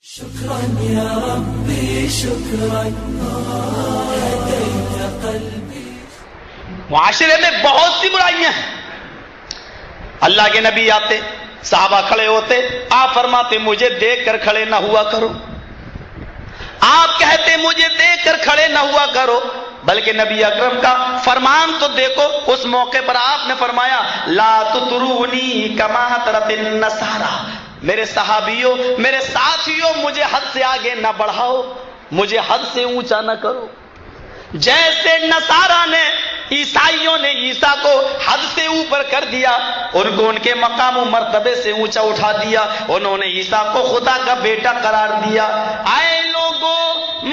شكرا يا ربي شكرا هديت قلبي. معاشرے میں بہت سی برائیاں ہیں. اللہ کے نبی آتے، صحابہ کھڑے ہوتے، آپ فرماتے مجھے دیکھ کر کھڑے نہ ہوا کرو. آپ کہتے مجھے دیکھ کر کھڑے نہ ہوا کرو، بلکہ نبی اکرم کا فرمان تو دیکھو. اس موقع پر آپ نے فرمایا لا تطرونی کما طرت النصارى، میرے صحابیوں، میرے ساتھیوں، مجھے حد سے آگے نہ بڑھاؤ، مجھے حد سے اونچا نہ کرو. جیسے نصارہ نے، عیسائیوں نے عیسیٰ کو حد سے اوپر کر دیا، ان کو ان کے مقام و مرتبے سے اونچا اٹھا دیا، انہوں نے عیسیٰ کو خدا کا بیٹا قرار دیا. آئے لوگوں،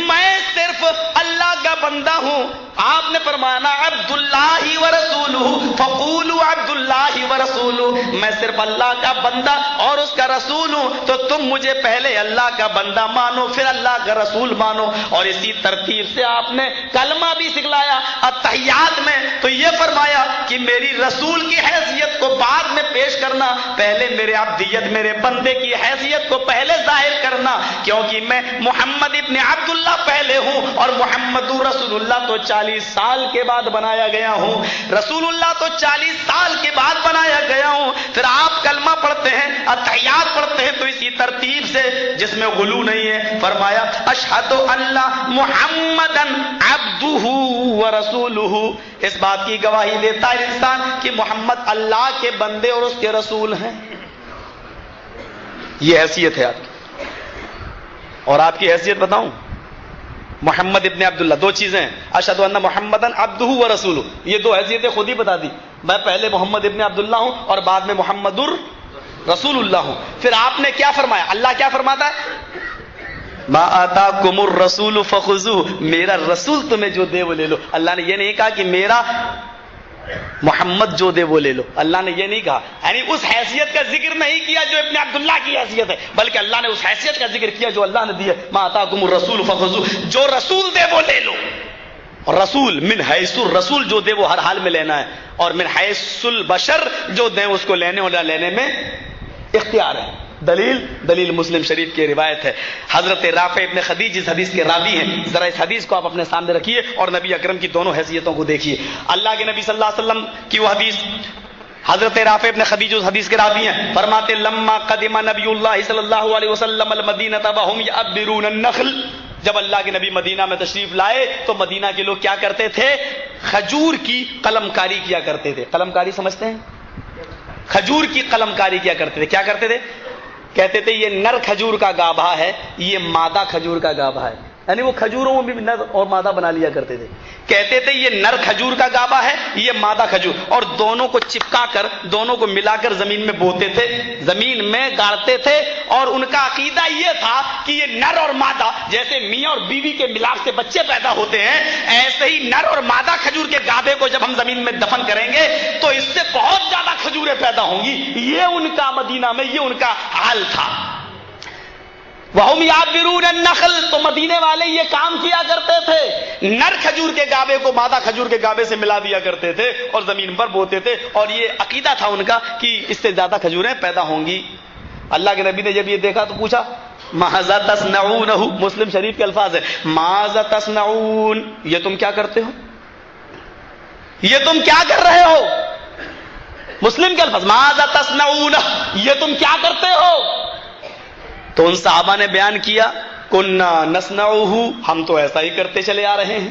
میں صرف اللہ کا بندہ ہوں. آپ نے فرمایا عبداللہ ورسولہ فقولوا عبداللہ ورسولہ، میں صرف اللہ کا بندہ اور اس کا رسول ہوں، تو تم مجھے پہلے اللہ کا بندہ مانو، پھر اللہ کا رسول مانو. اور اسی ترتیب سے آپ نے کلمہ بھی سکھلایا التحیات میں. تو یہ فرمایا کہ میری رسول کی حیثیت کو بعد میں پیش کرنا، پہلے میرے عبدیت، میرے بندے کی حیثیت کو پہلے ظاہر کرنا، کیونکہ میں محمد ابن عبداللہ پہلے ہوں اور محمد رسول اللہ تو 40 سال کے بعد بنایا گیا ہوں. رسول اللہ تو 40 سال کے بعد بنایا گیا ہوں. پھر آپ کلمہ پڑھتے ہیں، التحیات پڑھتے ہیں، تو اسی ترتیب سے جس میں غلو نہیں ہے فرمایا اشہد ان محمدًا عبدہ ورسولہ. اس بات کی گواہی دیتا ہے انسان کہ محمد اللہ کے بندے اور اس کے رسول ہیں. یہ حیثیت ہے آپ کی. اور آپ کی حیثیت بتاؤں، محمد ابن عبداللہ، دو چیزیں ہیں، اشہد ان محمدً عبدہ ورسولہ. یہ دو حیثیتیں خود ہی بتا دی. میں پہلے محمد ابن عبداللہ ہوں اور بعد میں محمد رسول اللہ ہوں. پھر آپ نے کیا فرمایا؟ اللہ کیا فرماتا ہے؟ ما آتاکم الرسول فخذوہ، میرا رسول تمہیں جو دے وہ لے لو. اللہ نے یہ نہیں کہا کہ میرا محمد جو دے وہ لے لو. اللہ نے یہ نہیں کہا، یعنی اس حیثیت کا ذکر نہیں کیا جو ابن عبداللہ کی حیثیت ہے، بلکہ اللہ نے اس حیثیت کا ذکر کیا جو اللہ نے دی ہے. ما آتاکم الرسول فخذوہ، جو رسول دے وہ لے لو. اور رسول من حیث الرسول، جو دے وہ ہر حال میں لینا ہے، اور من حیث البشر، جو دیں اس کو لینے اور نہ لینے میں اختیار ہے. دلیل مسلم شریف کی روایت ہے. حضرت رافع ابن خدیج اس حدیث کے راوی ہیں. ذرا اس حدیث کو آپ اپنے سامنے رکھیے اور نبی اکرم کی دونوں حیثیتوں کو دیکھیے. اللہ کے نبی صلی اللہ علیہ وسلم کی وہ حدیث، حضرت رافع ابن خدیج اس حدیث کے راوی ہیں، فرماتے لما قدم نبی اللہ صلی اللہ علیہ وسلم المدینہ وهم یعبرون النخل، جب اللہ کے نبی مدینہ میں تشریف لائے تو مدینہ کے لوگ کیا کرتے تھے؟ کھجور کی قلم کاری کیا کرتے تھے. قلم کاری سمجھتے ہیں؟ کھجور کی قلم کاری کیا کرتے تھے. کیا کرتے تھے؟ کہتے تھے یہ نر کھجور کا گابھا ہے، یہ مادہ کھجور کا گابھا ہے. یعنی وہ کھجوروں میں بھی نر اور مادہ بنا لیا کرتے تھے. کہتے تھے یہ نر کھجور کا گابھا ہے، یہ مادہ کھجور، اور دونوں کو چپکا کر، دونوں کو ملا کر زمین میں بوتے تھے، زمین میں گاڑتے تھے. اور ان کا عقیدہ یہ تھا کہ یہ نر اور مادہ، جیسے میاں اور بیوی کے ملاپ سے بچے پیدا ہوتے ہیں، ایسے ہی نر اور مادہ کھجور کے گابھے کو جب ہم زمین میں دفن کریں گے تو اس سے بہت زیادہ کھجوریں پیدا ہوں گی. یہ ان کا مدینہ میں یہ ان کا حال تھا. وَهُمْ يَعْبِرُونَ النَّخْلَ، تو مدینے والے یہ کام کیا کرتے تھے، نر کھجور کے گابے کو مادہ کھجور کے گابے سے ملا دیا کرتے تھے اور زمین پر بوتے تھے. اور یہ عقیدہ تھا ان کا کہ اس سے زیادہ کھجوریں پیدا ہوں گی. اللہ کے نبی نے جب یہ دیکھا تو پوچھا ماذا تصنعونہ، مسلم شریف کے الفاظ ہے ماذا تصنعون، یہ تم کیا کرتے ہو، یہ تم کیا کر رہے ہو. مسلم کے الفاظ ماذا تصنعون، یہ تم کیا کرتے ہو. تو ان صحابہ نے بیان کیا کننا نصنعہ، ہم تو ایسا ہی کرتے چلے آ رہے ہیں.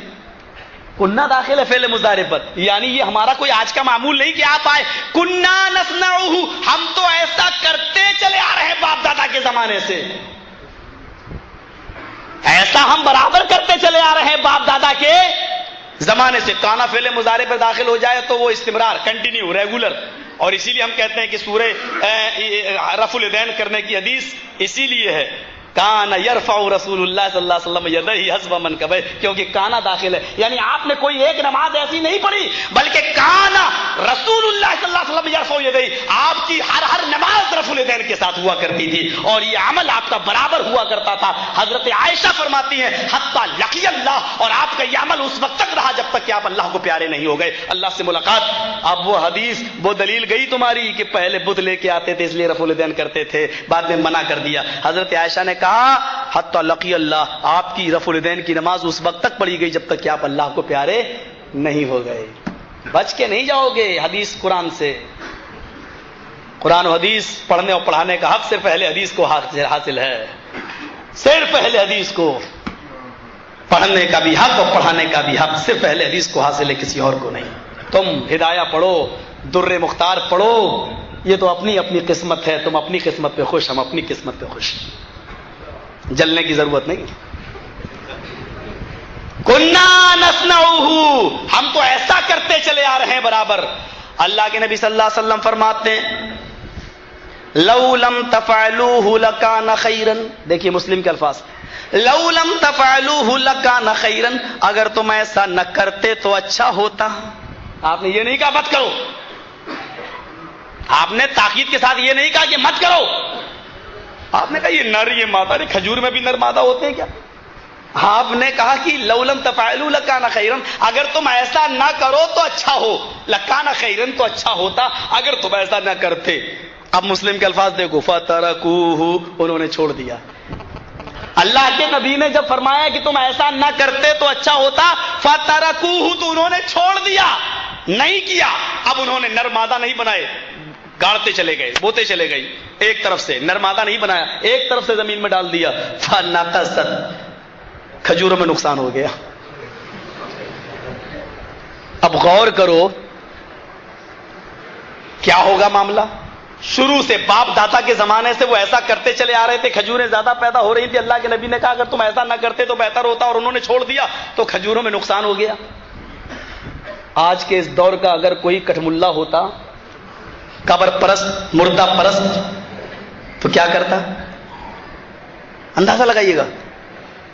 کننا داخل ہے فعل مضارع پر، یعنی یہ ہمارا کوئی آج کا معمول نہیں کہ آپ آئے. کننا نصنعہ، ہم تو ایسا کرتے چلے آ رہے ہیں باپ دادا کے زمانے سے، ایسا ہم برابر کرتے چلے آ رہے ہیں باپ دادا کے زمانے سے. کانا فعل مضارع پر داخل ہو جائے تو وہ استمرار، کنٹینیو، ریگولر. اور اسی لیے ہم کہتے ہیں کہ سورہ رفع الیدین کرنے کی حدیث اسی لیے ہے کانا یرفع رسول اللہ صلی اللہ علیہ وسلم یدیہ حسب منکبیہ، کیونکہ کانا داخل ہے. یعنی آپ نے کوئی ایک نماز ایسی نہیں پڑھی بلکہ کانا رسول اللہ صلی اللہ علیہ وسلم یرفع یدیہ، آپ کی ہر نماز رفع الیدین کے ساتھ ہوا کرتی تھی اور یہ عمل آپ کا برابر ہوا کرتا تھا. حضرت عائشہ فرماتی ہیں حتی لقی اللہ، اور آپ کا یہ عمل اس وقت تک رہا جب تک کہ آپ اللہ کو پیارے نہیں ہو گئے، اللہ سے ملاقات۔ اب وہ حدیث، وہ دلیل گئی تمہاری کہ پہلے بت لے کے آتے تھے اس لیے رفع الیدین کرتے تھے، بعد میں منع کر دیا۔ حضرت عائشہ نے کہا حتی لقی اللہ، آپ کی رفع الیدین کی نماز اس وقت تک پڑھی گئی جب تک کہ آپ اللہ کو پیارے نہیں ہو گئے۔ بچ کے نہیں جاؤ گے حدیث قرآن سے۔ قرآن و حدیث پڑھنے اور پڑھانے کا حق صرف اہل حدیث کو حاصل ہے، صرف اہل حدیث کو پڑھنے کا بھی حق اور پڑھانے کا بھی حق صرف اہل حدیث کو حاصل ہے، کسی اور کو نہیں۔ تم ہدایہ پڑھو، در مختار پڑھو، یہ تو اپنی اپنی قسمت ہے، تم اپنی قسمت پہ خوش، ہم اپنی قسمت پہ خوش، جلنے کی ضرورت نہیں۔ کنا نصنعہ، ہم تو ایسا کرتے چلے آ رہے ہیں برابر۔ اللہ کے نبی صلی اللہ علیہ وسلم فرماتے ہیں لو لم تفعلوه لکان خیرا، دیکھیے مسلم کے الفاظ، لو لم تفعلوه لکان خیرا، اگر تم ایسا نہ کرتے تو اچھا ہوتا۔ آپ نے یہ نہیں کہا مت کرو، آپ نے تاکید کے ساتھ یہ نہیں کہا کہ مت کرو، آپ نے کہا یہ نر یہ مادہ، کھجور میں بھی نر مادہ ہوتے ہیں کیا؟ آپ نے کہا کہ لو لم تفعلوا لکان خیرا، اگر تم ایسا نہ کرو تو اچھا ہو، لکان خیرا تو اچھا ہوتا اگر تم ایسا نہ کرتے۔ اب مسلم کے الفاظ دیکھو، فترکوہ، انہوں نے چھوڑ دیا۔ اللہ کے نبی نے جب فرمایا کہ تم ایسا نہ کرتے تو اچھا ہوتا، فترکوہ، تو انہوں نے چھوڑ دیا، نہیں کیا۔ اب انہوں نے نر مادہ نہیں بنائے، گاڑتے چلے گئے، بوتے چلے گئے، ایک طرف سے نر مادہ نہیں بنایا، ایک طرف سے زمین میں ڈال دیا، فنقصت، کھجوروں میں نقصان ہو گیا۔ اب غور کرو کیا ہوگا معاملہ۔ شروع سے باپ دادا کے زمانے سے وہ ایسا کرتے چلے آ رہے تھے، کھجوریں زیادہ پیدا ہو رہی تھی، اللہ کے نبی نے کہا اگر تم ایسا نہ کرتے تو بہتر ہوتا، اور انہوں نے چھوڑ دیا تو کھجوروں میں نقصان ہو گیا۔ آج کے اس دور کا اگر کوئی کٹھ ملا ہوتا، قبر پرست، مردہ پرست، تو کیا کرتا؟ اندازہ لگائیے گا۔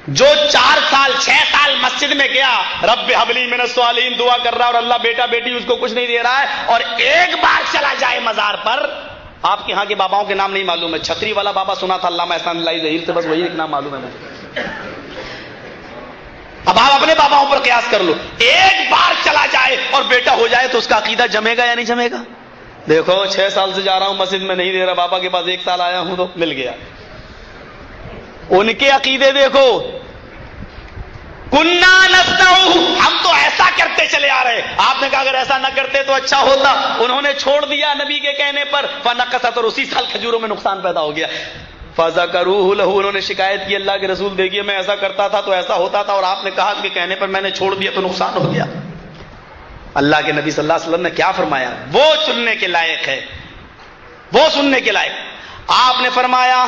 جو 4 سال 6 سال مسجد میں گیا، رب حبلی من الصالحین دعا کر رہا ہے، اور اللہ بیٹا بیٹی اس کو کچھ نہیں دے رہا ہے، اور ایک بار چلا جائے مزار پر، آپ کے ہاں کے باباؤں کے نام نہیں معلوم ہے، چھتری والا بابا سنا تھا علامہ احسان اللہ ظہیر سے، بس وہی ایک نام معلوم ہے مجھے۔ اب آپ اپنے باباؤں پر قیاس کر لو، ایک بار چلا جائے اور بیٹا ہو جائے تو اس کا عقیدہ جمے گا یا نہیں جمے گا؟ دیکھو 6 سال سے جا رہا ہوں مسجد میں نہیں دے رہا، بابا کے پاس 1 سال آیا ہوں تو مل گیا۔ ان کے عقیدے دیکھو، کنا نصنعہ، ہم تو ایسا کرتے چلے آ رہے، آپ نے کہا اگر ایسا نہ کرتے تو اچھا ہوتا، انہوں نے چھوڑ دیا نبی کے کہنے پر، فنقصت، اور اسی سال کھجوروں میں نقصان پیدا ہو گیا۔ فذکروہ لہ، انہوں نے شکایت کی اللہ کے رسول دیکھیے میں ایسا کرتا تھا تو ایسا ہوتا تھا، اور آپ نے کہا کہ کہنے پر میں نے چھوڑ دیا تو نقصان ہو گیا۔ اللہ کے نبی صلی اللہ علیہ وسلم نے کیا فرمایا؟ وہ سننے کے لائق ہے، وہ سننے کے لائق۔ آپ نے فرمایا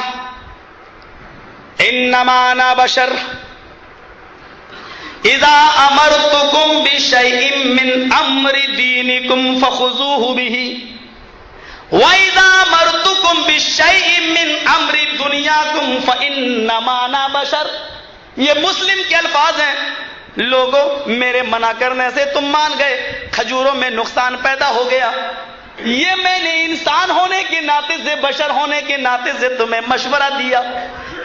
انما انا بشر اذا امرتکم بشیء من امر دینکم فخذوہ بہ وَإِذَا مَرْتُكُمْ بِالشَّيْءٍ مِّنْ أَمْرِ دُنْيَاكُمْ فَإِنَّمَا أَنَا بَشَرٌ، یہ مسلم کے الفاظ ہیں۔ لوگوں میرے منع کرنے سے تم مان گئے، کھجوروں میں نقصان پیدا ہو گیا، یہ میں نے انسان ہونے کے ناطے سے، بشر ہونے کے ناطے سے تمہیں مشورہ دیا۔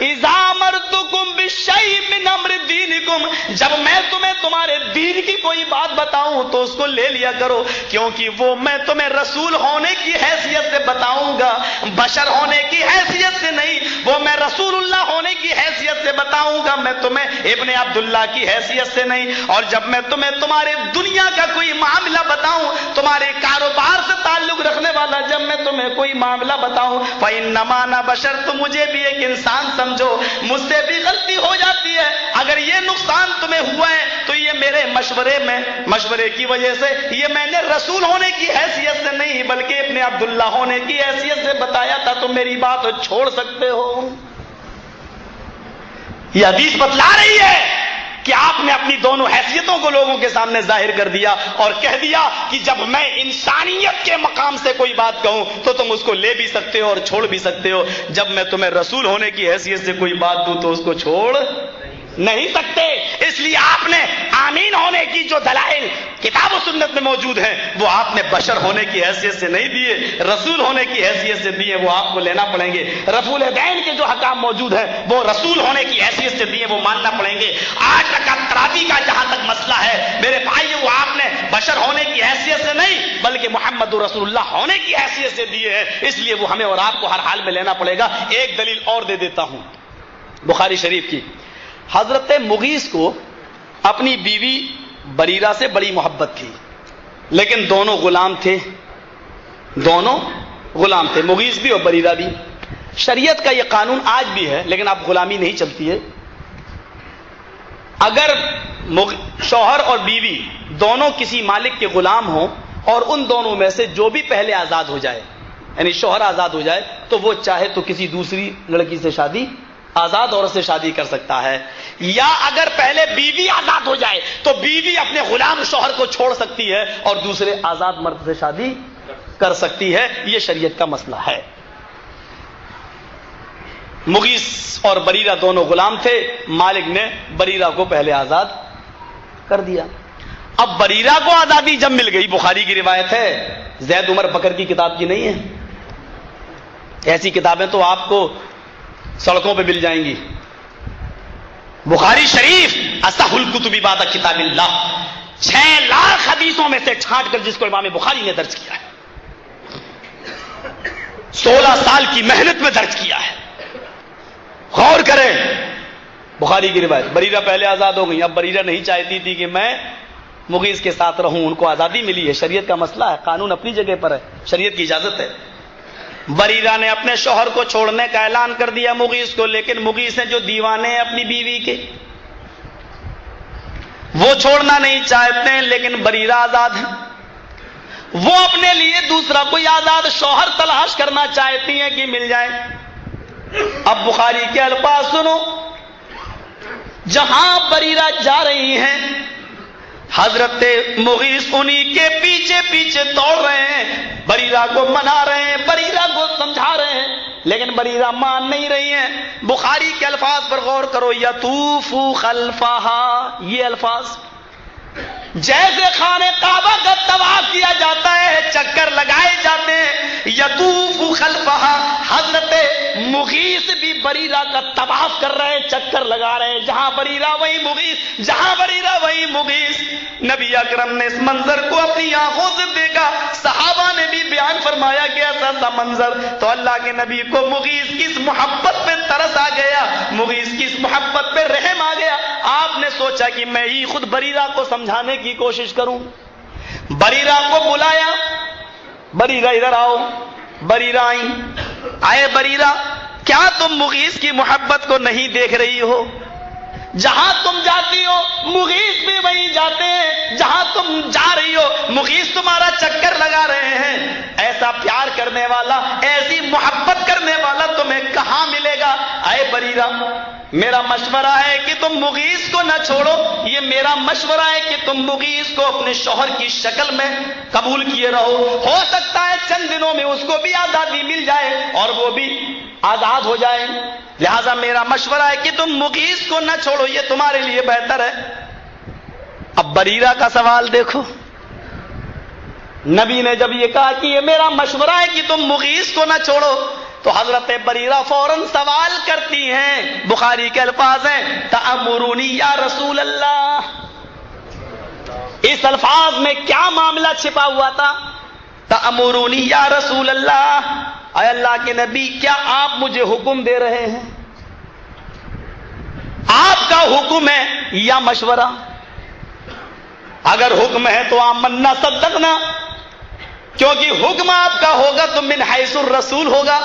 اذا امرتکم بالشیء من امر دینکم، جب میں تمہیں تمہارے دین کی کوئی بات بتاؤں تو اس کو لے لیا کرو، کیونکہ وہ میں تمہیں رسول ہونے کی حیثیت سے بتاؤں گا، بشر ہونے کی حیثیت سے نہیں، وہ میں رسول اللہ ہونے کی حیثیت سے بتاؤں گا، میں تمہیں ابن عبداللہ کی حیثیت سے نہیں۔ اور جب میں تمہیں تمہارے دنیا کا کوئی معاملہ بتاؤں، تمہارے کاروبار سے تعلق رکھنے والا جب میں تمہیں کوئی معاملہ بتاؤں، فإنما أنا بشر، تو مجھے بھی ایک انسان سمجھو، مجھ سے بھی غلطی ہو جاتی ہے، اگر یہ نقصان تمہیں ہوا ہے تو یہ میرے مشورے کی وجہ سے، یہ میں نے رسول ہونے کی حیثیت سے نہیں بلکہ ابن عبداللہ ہونے کی حیثیت سے بتایا تھا، تو میری بات چھوڑ سکتے ہو۔ یہ حدیث بتلا رہی ہے کہ آپ نے اپنی دونوں حیثیتوں کو لوگوں کے سامنے ظاہر کر دیا اور کہہ دیا کہ جب میں انسانیت کے مقام سے کوئی بات کہوں تو تم اس کو لے بھی سکتے ہو اور چھوڑ بھی سکتے ہو، جب میں تمہیں رسول ہونے کی حیثیت سے کوئی بات دوں تو اس کو چھوڑ نہیں سکتے۔ اس لیے آپ نے آمین ہونے کی جو دلائل کتاب و سنت میں موجود ہیں وہ آپ نے بشر ہونے کی حیثیت سے نہیں دیے، رسول ہونے کی حیثیت سے دیے، وہ آپ کو لینا پڑیں گے۔ رفع دین کے جو حکام موجود ہیں وہ رسول ہونے کی حیثیت سے دیے، وہ ماننا پڑیں گے۔ آج تک ترابی کا جہاں تک مسئلہ ہے میرے بھائی، وہ آپ نے بشر ہونے کی حیثیت سے نہیں بلکہ محمد رسول اللہ ہونے کی حیثیت سے دیے ہیں، اس لیے وہ ہمیں اور آپ کو ہر حال میں لینا پڑے گا۔ ایک دلیل اور دے دیتا ہوں بخاری شریف کی۔ حضرت مغیث کو اپنی بیوی بریرہ سے بڑی محبت تھی، لیکن دونوں غلام تھے، مغیث بھی اور بریرہ بھی۔ شریعت کا یہ قانون آج بھی ہے، لیکن اب غلامی نہیں چلتی ہے۔ اگر شوہر اور بیوی دونوں کسی مالک کے غلام ہوں اور ان دونوں میں سے جو بھی پہلے آزاد ہو جائے، یعنی شوہر آزاد ہو جائے، تو وہ چاہے تو کسی دوسری لڑکی سے شادی، آزاد عورت سے شادی کر سکتا ہے، یا اگر پہلے بیوی آزاد ہو جائے تو بیوی اپنے غلام شوہر کو چھوڑ سکتی ہے اور دوسرے آزاد مرد سے شادی کر سکتی ہے۔ یہ شریعت کا مسئلہ ہے۔ مغیث اور بریرہ دونوں غلام تھے، مالک نے بریرہ کو پہلے آزاد کر دیا۔ اب بریرہ کو آزادی جب مل گئی، بخاری کی روایت ہے، زید عمر بکر کی کتاب کی نہیں ہے، ایسی کتابیں تو آپ کو سڑکوں پہ مل جائیں گی۔ بخاری شریف اصح الکتب بعد کتاب اللہ، 6 لاکھ حدیثوں میں سے چھانٹ کر جس کو امام بخاری نے درج کیا ہے، 16 سال کی محنت میں درج کیا ہے۔ غور کریں، بخاری کی روایت۔ بریرہ پہلے آزاد ہو گئی، اب بریرہ نہیں چاہتی تھی کہ میں مغیث کے ساتھ رہوں، ان کو آزادی ملی ہے، شریعت کا مسئلہ ہے، قانون اپنی جگہ پر ہے، شریعت کی اجازت ہے۔ بریرہ نے اپنے شوہر کو چھوڑنے کا اعلان کر دیا مغیث کو، لیکن مغیث نے جو دیوانے ہیں اپنی بیوی کے، وہ چھوڑنا نہیں چاہتے ہیں، لیکن بریرہ آزاد ہے، وہ اپنے لیے دوسرا کوئی آزاد شوہر تلاش کرنا چاہتی ہیں کہ مل جائے۔ اب بخاری کے الفاظ سنو، جہاں بریرہ جا رہی ہیں حضرت مغیث انہی کے پیچھے پیچھے دوڑ رہے ہیں، بریرہ کو منا رہے ہیں، بریرہ کو سمجھا رہے ہیں، لیکن بریرہ مان نہیں رہی ہیں۔ بخاری کے الفاظ پر غور کرو، یطوف خلفہا، یہ الفاظ جیسے خانہ کعبہ کا طواف کیا جاتا ہے، چکر لگائے جاتے ہیں، یطوف خلفہا، حضرت مغیث بھی بریرہ کا طواف کر رہے ہیں، چکر لگا رہے ہیں، جہاں بریرہ وہی مغیث، جہاں بریرہ وہی مغیث۔ نبی اکرم نے اس منظر کو اپنی آنکھوں سے دیکھا، صحابہ نے بھی بیان فرمایا کہ ایسا سا منظر، تو اللہ کے نبی کو مغیث کی اس محبت پہ ترس آ گیا، مغیث کی اس محبت پہ رحم آ گیا۔ آپ نے سوچا کہ میں ہی خود بریرہ کو سمجھانے کی کوشش کروں، بریرہ کو بلایا، بریرہ ادھر آؤ، بریرہ آئی، آئے بریرہ، کیا تم مغیث کی محبت کو نہیں دیکھ رہی ہو؟ جہاں تم جاتی ہو مغیث بھی وہیں جاتے ہیں، جہاں تم جا رہی ہو مغیث تمہارا چکر لگا رہے ہیں۔ ایسا پیار کرنے والا، ایسی محبت کرنے والا تمہیں کہاں ملے گا؟ اے بریرہ، میرا مشورہ ہے کہ تم مغیث کو نہ چھوڑو، یہ میرا مشورہ ہے کہ تم مغیث کو اپنے شوہر کی شکل میں قبول کیے رہو، ہو سکتا ہے چند دنوں میں اس کو بھی آزادی مل جائے اور وہ بھی آزاد ہو جائے، لہذا میرا مشورہ ہے کہ تم مغیث کو نہ چھوڑو، یہ تمہارے لیے بہتر ہے۔ اب بریرہ کا سوال دیکھو، نبی نے جب یہ کہا کہ یہ میرا مشورہ ہے کہ تم مغیث کو نہ چھوڑو، تو حضرت بریرہ فوراً سوال کرتی ہیں، بخاری کے الفاظ ہیں، تأمرونی یا رسول اللہ۔ اس الفاظ میں کیا معاملہ چھپا ہوا تھا؟ تأمرونی یا رسول اللہ، اے اللہ کے نبی، کیا آپ مجھے حکم دے رہے ہیں؟ آپ کا حکم ہے یا مشورہ؟ اگر حکم ہے تو آمنا صدقنا، کیونکہ حکم آپ کا ہوگا تو من حیث الرسول ہوگا،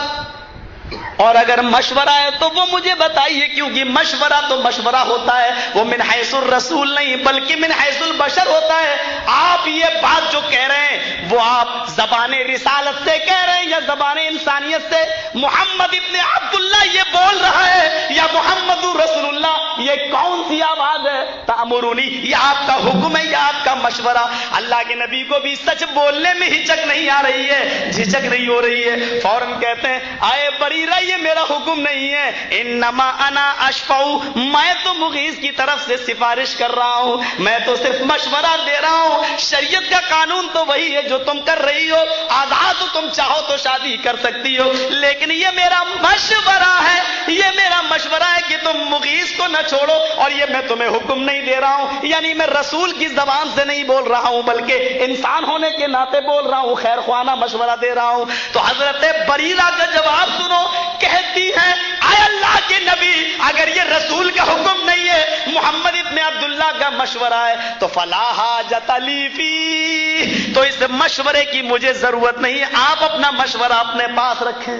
اور اگر مشورہ ہے تو وہ مجھے بتائیے، کیونکہ مشورہ تو مشورہ ہوتا ہے، وہ من حیث الرسول نہیں بلکہ من حیث البشر ہوتا ہے۔ آپ یہ بات جو کہہ رہے ہیں وہ آپ زبان رسالت سے کہہ رہے ہیں یا زبان انسانیت سے؟ محمد ابن عبداللہ یہ بول رہا ہے یا محمد رسول اللہ؟ یہ کون سی آواز ہے؟ تأمرونی، یہ آپ کا حکم ہے، یہ آپ کا مشورہ۔ اللہ کے نبی کو بھی سچ بولنے میں ہچک نہیں آ رہی ہے، جھجک نہیں ہو رہی ہے، فوراً کہتے ہیں آئے بریرہ یہ میرا حکم نہیں ہے، انما انا اشفع، میں تو مغیث کی طرف سے سفارش کر رہا ہوں، میں تو صرف مشورہ دے رہا ہوں، شریعت کا قانون تو وہی ہے جو تم کر رہی ہو، آزاد تم چاہو تو شادی کر سکتی ہو، لیکن یہ میرا مشورہ ہے، یہ میرا مشورہ ہے کہ تم مغیث کو نہ چھوڑو، اور یہ میں تمہیں حکم نہیں دے رہا ہوں، یعنی میں رسول کی زبان سے نہیں بول رہا ہوں بلکہ انسان ہونے کے ناطے بول رہا ہوں، خیر خواہانہ مشورہ دے رہا ہوں۔ تو حضرت بریرہ کا جواب سنو، کہتی ہے اے اللہ کے نبی اگر یہ رسول کا حکم نہیں ہے، محمد ابن عبداللہ کا مشورہ ہے تو فلا حاجت لی فی، تو اس مشورے کی مجھے ضرورت نہیں ہے، آپ اپنا مشورہ اپنے پاس رکھیں،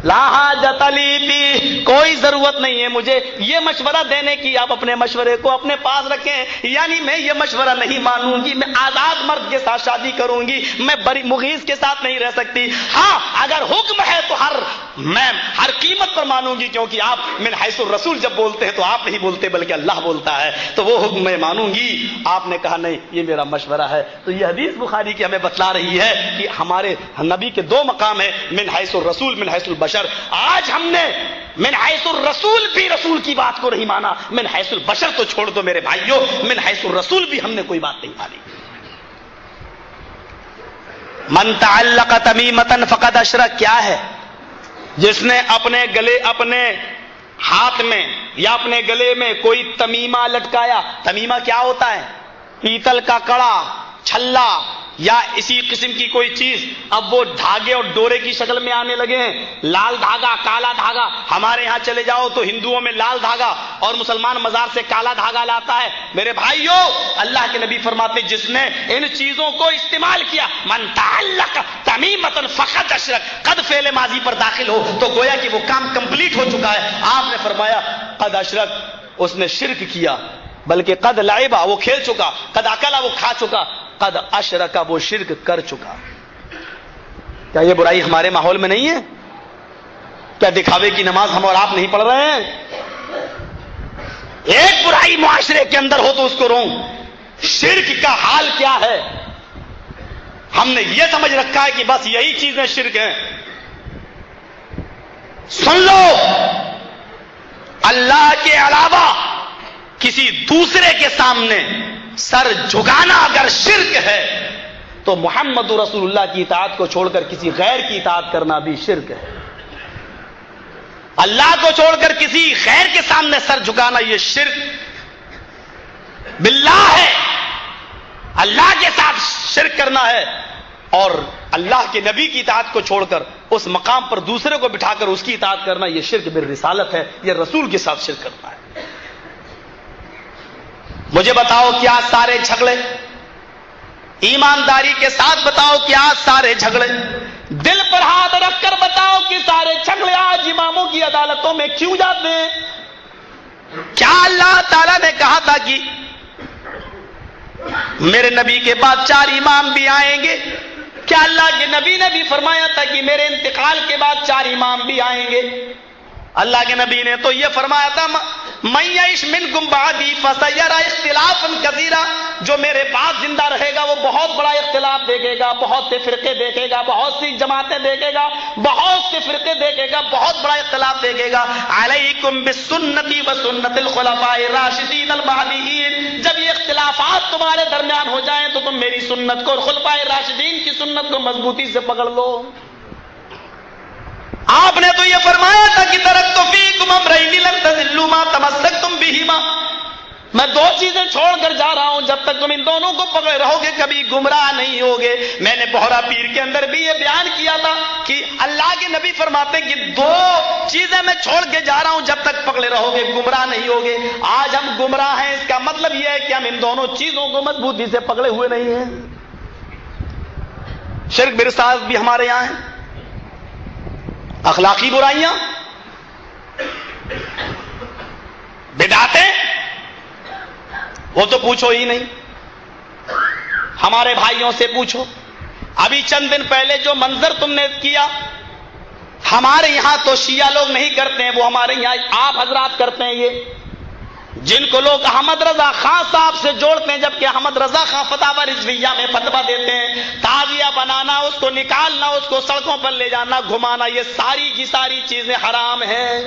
لا حاجت لی فی، کوئی ضرورت نہیں ہے مجھے یہ مشورہ دینے کی، آپ اپنے مشورے کو اپنے پاس رکھیں، یعنی میں یہ مشورہ نہیں مانوں گی، میں آزاد مرد کے ساتھ شادی کروں گی، میں مغیث کے ساتھ نہیں رہ سکتی، ہاں اگر حکم ہے تو میں ہر قیمت پر مانوں گی، کیونکہ آپ من حیث الرسول جب بولتے ہیں تو آپ نہیں بولتے بلکہ اللہ بولتا ہے، تو وہ حکم میں مانوں گی۔ آپ نے کہا نہیں یہ میرا مشورہ ہے، تو یہ حدیث بخاری کی ہمیں بتلا رہی ہے کہ ہمارے نبی کے دو مقام ہیں، من حیث الرسول من حیث البشر۔ آج ہم نے من حیث الرسول بھی رسول کی بات کو نہیں مانا، من حیث البشر تو چھوڑ دو میرے بھائیوں، من حیث الرسول بھی ہم نے کوئی بات نہیں مانی۔ من تعلق تمیمۃ فقد اشرک، کیا ہے؟ جس نے اپنے گلے، اپنے ہاتھ میں یا اپنے گلے میں کوئی تمیمہ لٹکایا، تمیمہ کیا ہوتا ہے؟ پیتل کا کڑا، چھلا یا اسی قسم کی کوئی چیز، اب وہ دھاگے اور ڈورے کی شکل میں آنے لگے ہیں، لال دھاگا، کالا دھاگا، ہمارے ہاں چلے جاؤ تو ہندوؤں میں لال دھاگا اور مسلمان مزار سے کالا دھاگا لاتا ہے۔ میرے بھائیوں اللہ کے نبی فرماتے جس نے ان چیزوں کو استعمال کیا، من تعلق تمیمۃ فقد اشرک، قد فعل ماضی پر داخل ہو تو گویا کہ وہ کام کمپلیٹ ہو چکا ہے۔ آپ نے فرمایا قد اشرک، اس نے شرک کیا، بلکہ قد لعبا، وہ کھیل چکا، قد اکلا، وہ کھا چکا، قد اشرک، وہ شرک کر چکا۔ کیا یہ برائی ہمارے ماحول میں نہیں ہے؟ کیا دکھاوے کی نماز ہم اور آپ نہیں پڑھ رہے ہیں؟ ایک برائی معاشرے کے اندر ہو تو اس کو رو، شرک کا حال کیا ہے؟ ہم نے یہ سمجھ رکھا ہے کہ بس یہی چیزیں شرک ہیں۔ سن لو، اللہ کے علاوہ کسی دوسرے کے سامنے سر جھکانا اگر شرک ہے تو محمد رسول اللہ کی اطاعت کو چھوڑ کر کسی غیر کی اطاعت کرنا بھی شرک ہے۔ اللہ کو چھوڑ کر کسی غیر کے سامنے سر جھکانا یہ شرک باللہ ہے، اللہ کے ساتھ شرک کرنا ہے، اور اللہ کے نبی کی اطاعت کو چھوڑ کر اس مقام پر دوسرے کو بٹھا کر اس کی اطاعت کرنا یہ شرک بالرسالت ہے، یہ رسول کے ساتھ شرک کرنا ہے۔ مجھے بتاؤ کیا سارے جھگڑے، ایمانداری کے ساتھ بتاؤ کیا سارے جھگڑے، دل پر ہاتھ رکھ کر بتاؤ کہ سارے جھگڑے آج اماموں کی عدالتوں میں کیوں جاتے ہیں؟ کیا اللہ تعالیٰ نے کہا تھا کہ میرے نبی کے بعد 4 امام بھی آئیں گے؟ کیا اللہ کے نبی نے بھی فرمایا تھا کہ میرے انتقال کے بعد 4 امام بھی آئیں گے؟ اللہ کے نبی نے تو یہ فرمایا تھا من یعش منکم بعدی فسیری اختلافا کثیرا، جو میرے بعد زندہ رہے گا وہ بہت بڑا اختلاف دیکھے گا، بہت سے فرقے دیکھے گا، بہت سی جماعتیں دیکھے گا، بہت سے فرقے دیکھے گا، بہت بڑا اختلاف دیکھے گا۔ علیکم بسنتی وسنت الخلفاء الراشدین المہدیین، جب یہ اختلافات تمہارے درمیان ہو جائیں تو تم میری سنت کو اور خلفاء راشدین کی سنت کو مضبوطی سے پکڑ لو۔ آپ نے تو یہ فرمایا تھا کہ ترکت فیکم امرین لن تضلوا ما تمسکتم بہما، میں 2 چیزیں چھوڑ کر جا رہا ہوں، جب تک تم ان دونوں کو پکڑے رہو گے کبھی گمراہ نہیں ہوگے۔ میں نے بہرا پیر کے اندر بھی یہ بیان کیا تھا کہ اللہ کے نبی فرماتے ہیں کہ 2 چیزیں میں چھوڑ کے جا رہا ہوں، جب تک پکڑے رہو گے گمراہ نہیں ہوگے۔ آج ہم گمراہ ہیں، اس کا مطلب یہ ہے کہ ہم ان دونوں چیزوں کو مضبوطی سے پکڑے ہوئے نہیں ہیں۔ شرک برسالت بھی ہمارے یہاں ہے، اخلاقی برائیاں، بدعتیں، وہ تو پوچھو ہی نہیں۔ ہمارے بھائیوں سے پوچھو، ابھی چند دن پہلے جو منظر تم نے کیا، ہمارے یہاں تو شیعہ لوگ نہیں کرتے ہیں، وہ ہمارے یہاں آپ حضرات کرتے ہیں۔ یہ جن کو لوگ احمد رضا خان صاحب سے جوڑتے ہیں، جبکہ احمد رضا خان فتاوی رضویہ میں فتویٰ دیتے ہیں تعزیہ بنانا، اس کو نکالنا، اس کو سڑکوں پر لے جانا، گھمانا، یہ ساری کی ساری چیزیں حرام ہیں۔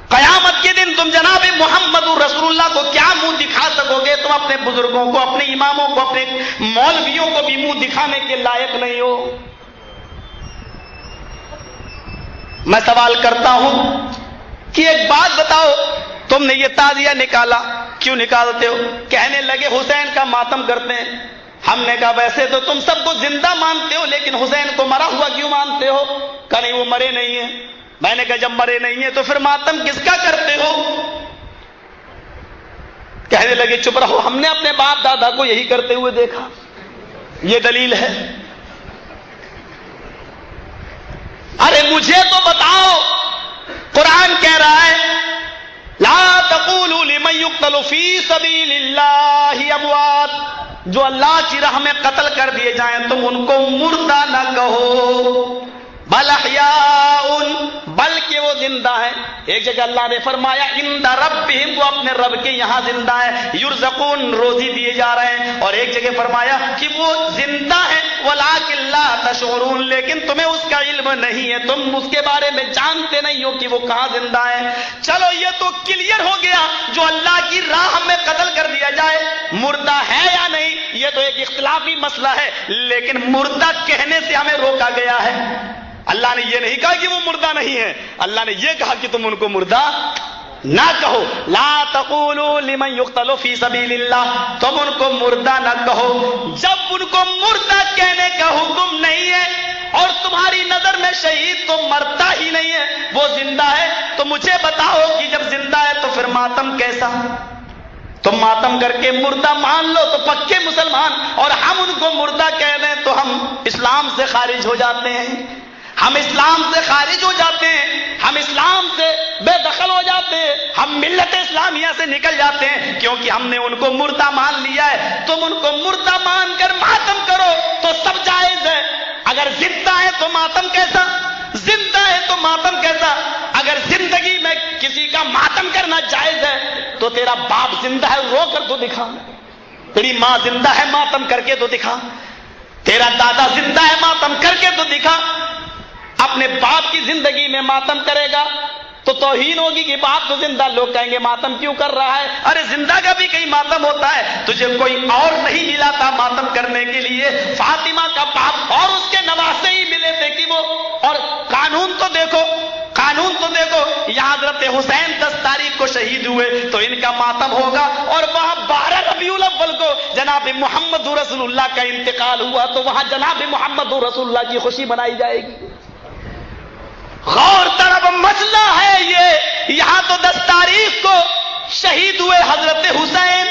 قیامت کے دن تم جناب محمد رسول اللہ کو کیا منہ دکھا سکو گے؟ تم اپنے بزرگوں کو، اپنے اماموں کو، اپنے مولویوں کو بھی منہ دکھانے کے لائق نہیں ہو۔ میں سوال کرتا ہوں کہ ایک بات بتاؤ، تم نے یہ تعزیہ نکالا، کیوں نکالتے ہو؟ کہنے لگے حسین کا ماتم کرتے ہیں۔ ہم نے کہا ویسے تو تم سب کو زندہ مانتے ہو، لیکن حسین کو مرا ہوا کیوں مانتے ہو؟ کہ نہیں وہ مرے نہیں ہیں۔ میں نے کہا جب مرے نہیں ہیں تو پھر ماتم کس کا کرتے ہو؟ کہنے لگے چپ رہو، ہم نے اپنے باپ دادا کو یہی کرتے ہوئے دیکھا، یہ دلیل ہے۔ ارے مجھے تو بتاؤ، قرآن کہہ رہا ہے لا تقولوا لمن يقتل في سبيل الله اموات، جو اللہ کی راہ میں قتل کر دیے جائیں تم ان کو مردہ نہ کہو، بل احیاء، بلکہ وہ زندہ ہے۔ ایک جگہ اللہ نے فرمایا عند ربہم، وہ اپنے رب کے یہاں زندہ ہے، یرزقون، روزی دیے جا رہے ہیں۔ اور ایک جگہ فرمایا کہ وہ زندہ ہے ولکن لا تشعرون، لیکن تمہیں اس کا علم نہیں ہے، تم اس کے بارے میں جانتے نہیں ہو کہ وہ کہاں زندہ ہے۔ چلو یہ تو کلیئر ہو گیا، جو اللہ کی راہ میں قتل کر دیا جائے مردہ ہے یا نہیں، یہ تو ایک اختلافی مسئلہ ہے، لیکن مردہ کہنے سے ہمیں روکا گیا ہے۔ اللہ نے یہ نہیں کہا کہ وہ مردہ نہیں ہے، اللہ نے یہ کہا کہ تم ان کو مردہ نہ کہو۔ لا تقولوا لمن يقتل في سبيل الله، تم ان کو مردہ نہ کہو۔ جب ان کو مردہ کہنے کا حکم نہیں ہے اور تمہاری نظر میں شہید تو مرتا ہی نہیں ہے، وہ زندہ ہے، تو مجھے بتاؤ کہ جب زندہ ہے تو پھر ماتم کیسا؟ تم ماتم کر کے مردہ مان لو تو پکے مسلمان، اور ہم ان کو مردہ کہہ دیں تو ہم اسلام سے خارج ہو جاتے ہیں، ہم اسلام سے خارج ہو جاتے ہیں، ہم اسلام سے بے دخل ہو جاتے ہیں، ہم ملت اسلامیہ سے نکل جاتے ہیں، کیونکہ ہم نے ان کو مردہ مان لیا ہے۔ تم ان کو مردہ مان کر ماتم کرو تو سب جائز ہے، اگر زندہ ہے تو ماتم کیسا؟ زندہ ہے تو ماتم کیسا؟ اگر زندگی میں کسی کا ماتم کرنا جائز ہے تو تیرا باپ زندہ ہے، رو کر تو دکھا، تیری ماں زندہ ہے، ماتم کر کے تو دکھا، تیرا دادا زندہ ہے، ماتم کر کے تو دکھا۔ اپنے باپ کی زندگی میں ماتم کرے گا تو توہین ہوگی کہ باپ تو زندہ، لوگ کہیں گے ماتم کیوں کر رہا ہے؟ ارے زندہ کا بھی کئی ماتم ہوتا ہے، تجھے کوئی اور نہیں ملا تھا ماتم کرنے کے لیے؟ فاطمہ کا باپ اور اس کے نواسے ہی ملے تھے کہ وہ، اور قانون تو دیکھو، قانون تو دیکھو، یہاں حضرت حسین 10 تاریخ کو شہید ہوئے تو ان کا ماتم ہوگا، اور وہاں 12 ربیع الاول کو جناب محمد رسول اللہ کا انتقال ہوا تو وہاں جناب محمد رسول اللہ کی خوشی منائی جائے گی۔ غور طرف مسئلہ ہے یہ، یہاں تو 10 تاریخ کو شہید ہوئے حضرت حسین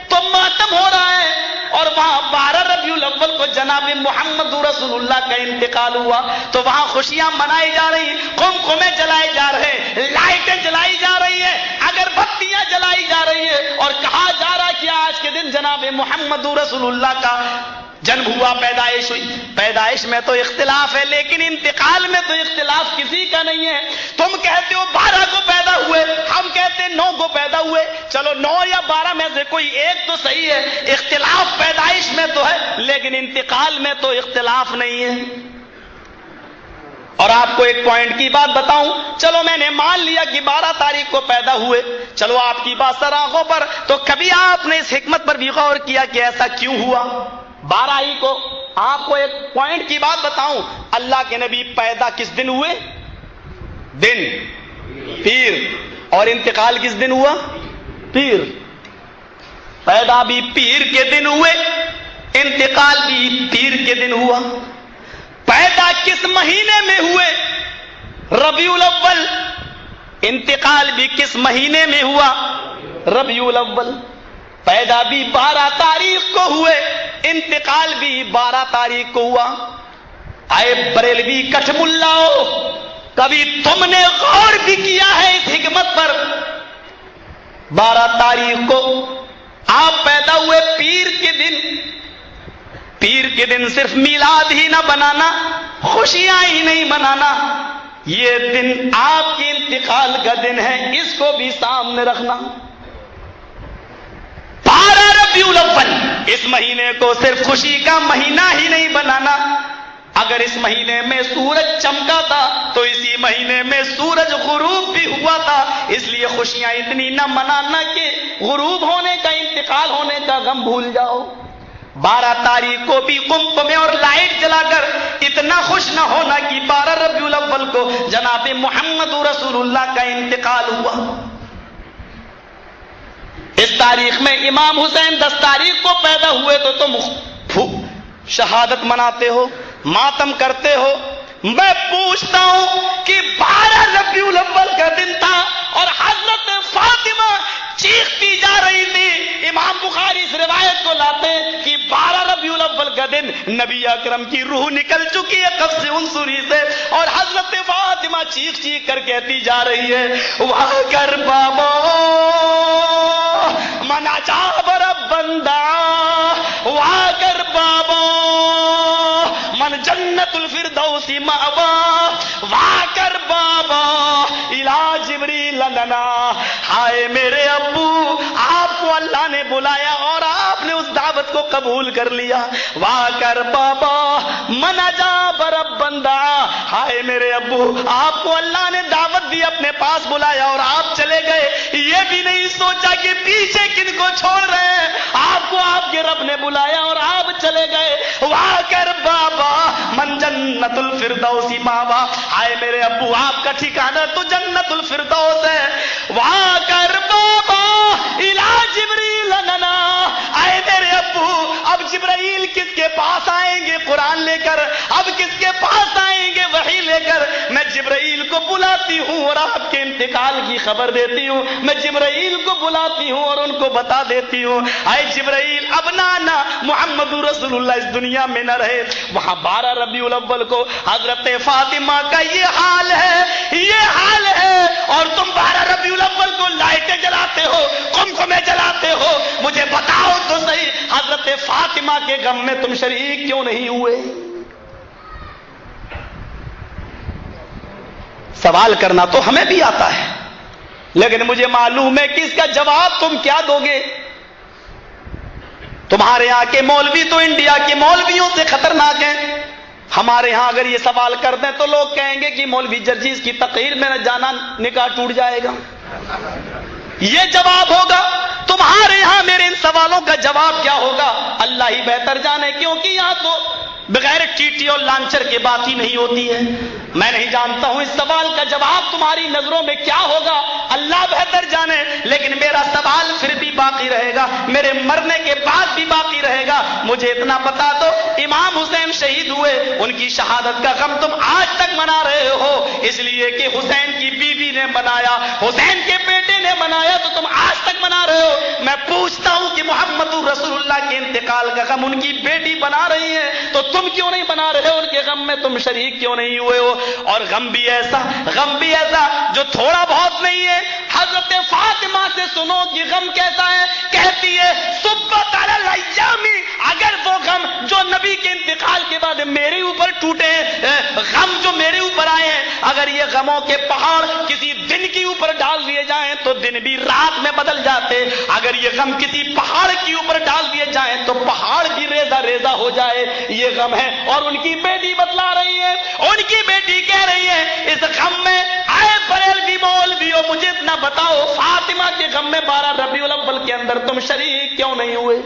تو ماتم ہو رہا ہے، اور وہاں 12 ربیع الاول کو جناب محمد رسول اللہ کا انتقال ہوا تو وہاں خوشیاں منائی جا رہی ہیں، قمقمے جلائے جا رہے ہیں، لائٹیں جلائی جا رہی ہیں، اگربتیاں جلائی جا رہی ہیں، اور کہا جا رہا کہ آج کے دن جناب محمد رسول اللہ کا جنم ہوا، پیدائش ہوئی۔ پیدائش میں تو اختلاف ہے، لیکن انتقال میں تو اختلاف کسی کا نہیں ہے۔ تم کہتے ہو 12 کو پیدا ہوئے، ہم کہتے ہیں 9 کو پیدا ہوئے، چلو 9 یا 12 میں سے کوئی ایک تو صحیح ہے۔ اختلاف پیدائش میں تو ہے لیکن انتقال میں تو اختلاف نہیں ہے۔ اور آپ کو ایک پوائنٹ کی بات بتاؤں، چلو میں نے مان لیا کہ 12 تاریخ کو پیدا ہوئے، چلو آپ کی بات سر آنکھوں پر، تو کبھی آپ نے اس حکمت پر بھی غور کیا کہ ایسا کیوں ہوا 12 ہی کو؟ آپ کو ایک پوائنٹ کی بات بتاؤں، اللہ کے نبی پیدا کس دن ہوئے؟ دن پیر، اور انتقال کس دن ہوا؟ پیر۔ پیدا بھی پیر کے دن ہوئے، انتقال بھی پیر کے دن ہوا۔ پیدا کس مہینے میں ہوئے؟ ربیع الاول۔ انتقال بھی کس مہینے میں ہوا؟ ربیع الاول۔ پیدا بھی 12 تاریخ کو ہوئے، انتقال بھی 12 تاریخ کو ہوا۔ آئے بریلوی کٹھ ملاؤ، کبھی تم نے غور بھی کیا ہے اس حکمت پر؟ 12 تاریخ کو آپ پیدا ہوئے پیر کے دن، پیر کے دن صرف میلاد ہی نہ بنانا، خوشیاں ہی نہیں منانا، یہ دن آپ کے انتقال کا دن ہے، اس کو بھی سامنے رکھنا۔ 12 ربیع الاول، اس مہینے کو صرف خوشی کا مہینہ ہی نہیں بنانا۔ اگر اس مہینے میں سورج چمکا تھا تو اسی مہینے میں سورج غروب بھی ہوا تھا، اس لیے خوشیاں اتنی نہ منانا کہ غروب ہونے کا، انتقال ہونے کا غم بھول جاؤ۔ 12 تاریخ کو بھی قمقمے اور لائٹ جلا کر اتنا خوش نہ ہونا کہ 12 ربیع الاول کو جناب محمد رسول اللہ کا انتقال ہوا۔ اس تاریخ میں امام حسین 10 تاریخ کو پیدا ہوئے تو تم شہادت مناتے ہو، ماتم کرتے ہو۔ میں پوچھتا ہوں کہ 12 ربیع الاول کا دن تھا اور حضرت فاطمہ چیختی جا رہی تھی۔ امام بخاری اس روایت کو لاتے کہ 12 ربیع الاول کا دن نبی اکرم کی روح نکل چکی ہے قبض عنصری سے، اور حضرت فاطمہ چیخ چیخ کر کہتی جا رہی ہے، واہ کر بابا من عجاب رب بندہ، واہ کر بابا من جنت الفردوس مأوا، واہ کر بابا الا جبریل لنا۔ ہائے میرے ابو، آپ کو اللہ نے بلایا اور آپ نے اس دعوت کو قبول کر لیا۔ واہ کر بابا من عجاب رب بندہ، ہائے میرے ابو، آپ کو اللہ نے دعوت دی، اپنے پاس بلایا اور آپ چلے گئے، یہ بھی نہیں سوچا کہ پیچھے کن کو چھوڑ رہے ہیں۔ آپ کو آپ کے رب نے بلایا اور آپ چلے گئے۔ واہ کر بابا من جنت الفردوس ماوا، ہائے میرے ابو، آپ کا ٹھکانہ تو جنت الفردوس ہے۔ واہ کر بابا الا جبریل لنا، آئے میرے ابو، اب جبرائیل کس کے پاس آئیں گے قرآن لے کر، اب کس کے پاس آئیں گے وحی لے کر؟ میں جبرائیل کو بلاتی ہوں اور آپ کے انتقال کی خبر دیتی ہوں، میں جبرائیل کو بلاتی ہوں اور ان کو بتا دیتی ہوں، آئے جبرائیل اب نانا محمد رسول اللہ اس دنیا میں نہ رہے۔ وہاں 12 ربیع الاول کو حضرت فاطمہ کا یہ حال ہے، یہ حال ہے، اور تم 12 ربیع الاول کو لائٹیں جلاتے ہو، قمقمے جلاتے ہو۔ مجھے بتاؤ تو صحیح، حضرت فاطمہ کے غم میں تم شریک کیوں نہیں ہوئے؟ سوال کرنا تو ہمیں بھی آتا ہے، لیکن مجھے معلوم ہے کہ اس کا جواب تم کیا دو گے۔ تمہارے یہاں کے مولوی تو انڈیا کے مولویوں سے خطرناک ہیں۔ ہمارے ہاں اگر یہ سوال کر دیں تو لوگ کہیں گے کہ مولوی جرجیز کی تقریر میں نہ جانا، نکاح ٹوٹ جائے گا۔ یہ جواب ہوگا۔ تمہارے یہاں میرے ان سوالوں کا جواب کیا ہوگا اللہ ہی بہتر جانے، کیونکہ یہاں تو بغیر ٹیٹی اور لانچر کے بات ہی نہیں ہوتی ہے۔ میں نہیں جانتا ہوں اس سوال کا جواب تمہاری نظروں میں کیا ہوگا، اللہ بہتر جانے، لیکن میرا سوال پھر بھی باقی رہے گا، میرے مرنے کے بعد بھی باقی رہے گا۔ مجھے اتنا بتا دو، امام حسین شہید ہوئے، ان کی شہادت کا غم تم آج تک منا رہے ہو اس لیے کہ حسین کی بیوی نے منایا، حسین کے بیٹے نے منایا، تو تم آج تک منا رہے ہو۔ میں پوچھتا ہوں کہ محمد رسول اللہ کے انتقال کا غم ان کی بیٹی بنا رہی ہے، تو تم کیوں نہیں بنا رہے ہو؟ ان کے غم میں تم شریک کیوں نہیں ہوئے ہو؟ اور غم بھی ایسا جو تھوڑا بہت نہیں ہے۔ حضرت فاطمہ سے سنو کہ غم کیسا ہے، کہتی ہے صبت علی الایام، اگر وہ غم جو نبی کے انتقال کے بعد میرے اوپر ٹوٹے ہیں، غم جو میرے اوپر آئے ہیں، اگر یہ غموں کے پہاڑ کسی دن کے اوپر ڈال دیے جائیں تو دن بھی رات میں بدل جاتے، اگر یہ غم کسی پہاڑ کے اوپر ڈال دیے جائیں تو پہاڑ بھی ریزہ ریزہ ہو جائے، یہ غم ہے۔ اور ان کی بیٹی بتلا رہی ہے، ان کی بیٹی کہہ رہی ہے اس غم میں آئے بریلوی مولویوں، مجھے اتنا بتاؤ فاطمہ کے غم میں 12 ربیع الاول کے اندر تم شریک کیوں نہیں ہوئے؟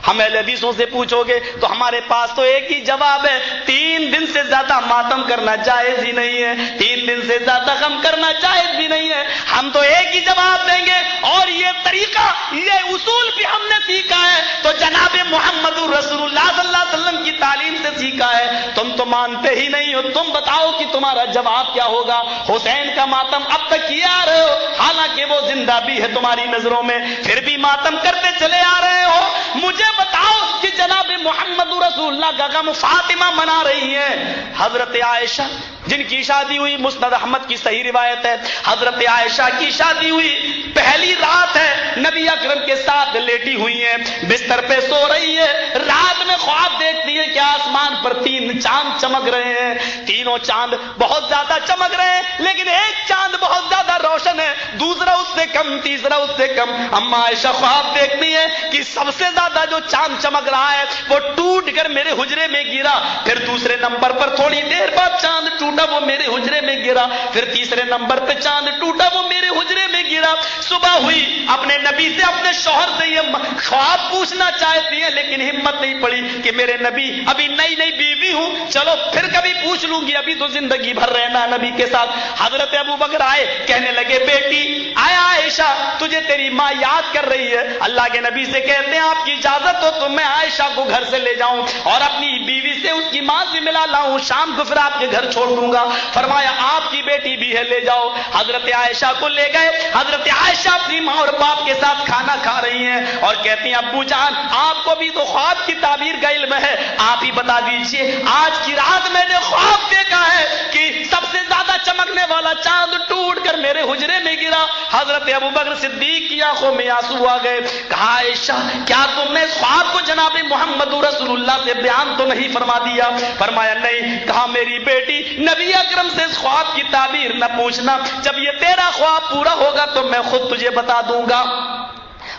ہم اہل حدیثوں سے پوچھو گے تو ہمارے پاس تو ایک ہی جواب ہے، 3 دن سے زیادہ ماتم کرنا جائز ہی نہیں ہے، 3 دن سے زیادہ غم کرنا جائز بھی نہیں ہے۔ ہم تو ایک ہی جواب دیں گے، اور یہ طریقہ، یہ اصول بھی ہم نے سیکھا ہے تو جناب محمد رسول اللہ صلی اللہ علیہ وسلم کی تعلیم سے سیکھا ہے۔ تم تو مانتے ہی نہیں ہو، تم بتاؤ کہ تمہارا جواب کیا ہوگا۔ حسین کا ماتم اب تک کیے آ رہے ہو، حالانکہ وہ زندہ بھی ہے تمہاری نظروں میں، پھر بھی ماتم کرتے چلے آ رہے ہو۔ مجھے بتاؤ کہ جناب محمد رسول اللہ کا غم فاطمہ منا رہی ہیں. حضرت عائشہ جن کی شادی ہوئی، مسند احمد کی صحیح روایت ہے، حضرت عائشہ کی شادی ہوئی، پہلی رات ہے، نبی اکرم کے ساتھ لیٹی ہوئی ہیں، بستر پہ سو رہی ہے. رات میں خواب دیکھتی ہے کہ آسمان پر 3 چاند چمک رہے ہیں. تینوں چاند بہت زیادہ چمک رہے ہیں، لیکن ایک چاند بہت زیادہ روشن ہے، دوسرا اس سے کم، تیسرا اس سے کم. اما عائشہ خواب دیکھتی ہے کہ سب سے زیادہ جو چاند چمک رہا ہے وہ ٹوٹ کر میرے حجرے میں گرا. پھر دوسرے نمبر پر تھوڑی دیر بعد چاند ٹوٹا، وہ میرے حجرے میں گرا. پھر تیسرے نمبر پہ چاند ٹوٹا، وہ میرے حجرے میں گرا. صبح ہوئی، اپنے نبی سے، اپنے شوہر سے یہ خواب پوچھنا چاہتی ہے، لیکن ہمت نہیں پڑی کہ میرے نبی، ابھی نئی نئی بیوی ہوں، چلو پھر کبھی پوچھ لوں گی، ابھی تو زندگی بھر رہنا نبی کے ساتھ. حضرت ابو بکر آئے، کہنے لگے بیٹی آیا عائشہ، تجھے تیری ماں یاد کر رہی ہے. اللہ کے نبی سے کہتے ہیں آپ کی اجازت ہو تو میں عائشہ کو گھر سے لے جاؤں اور اپنی بیوی سے، اس کی ماں سے ملا لاؤں، شام کو پھر آپ کے گھر چھوڑ دوں گا. فرمایا آپ کی بیٹی بھی ہے، لے جاؤ. حضرت عائشہ کو لے گئے. حضرت عائشہ اپنی ماں اور باپ کے ساتھ کھانا کھا رہی ہیں اور کہتی ہیں ابو جان آپ کو بھی تو خواب کی تعبیر کا علم ہے، آپ ہی بتا دیجئے. آج کی رات میں نے خواب دیکھا ہے کہ سب سے زیادہ چمکنے والا چاند ٹوٹ کر میرے حجرے میں گرا. حضرت ابو بکر صدیق کی آنکھوں میں آنسو آ گئے. کہا عائشہ کیا تم نے اس خواب کو جناب محمد رسول اللہ سے بیان تو نہیں فرما دیا؟ فرمایا نہیں. کہا میری بیٹی نبی اکرم سے اس خواب کی تعبیر نہ پوچھنا، جب یہ تیرا خواب پورا ہوگا تو میں خود تجھے بتا دوں گا،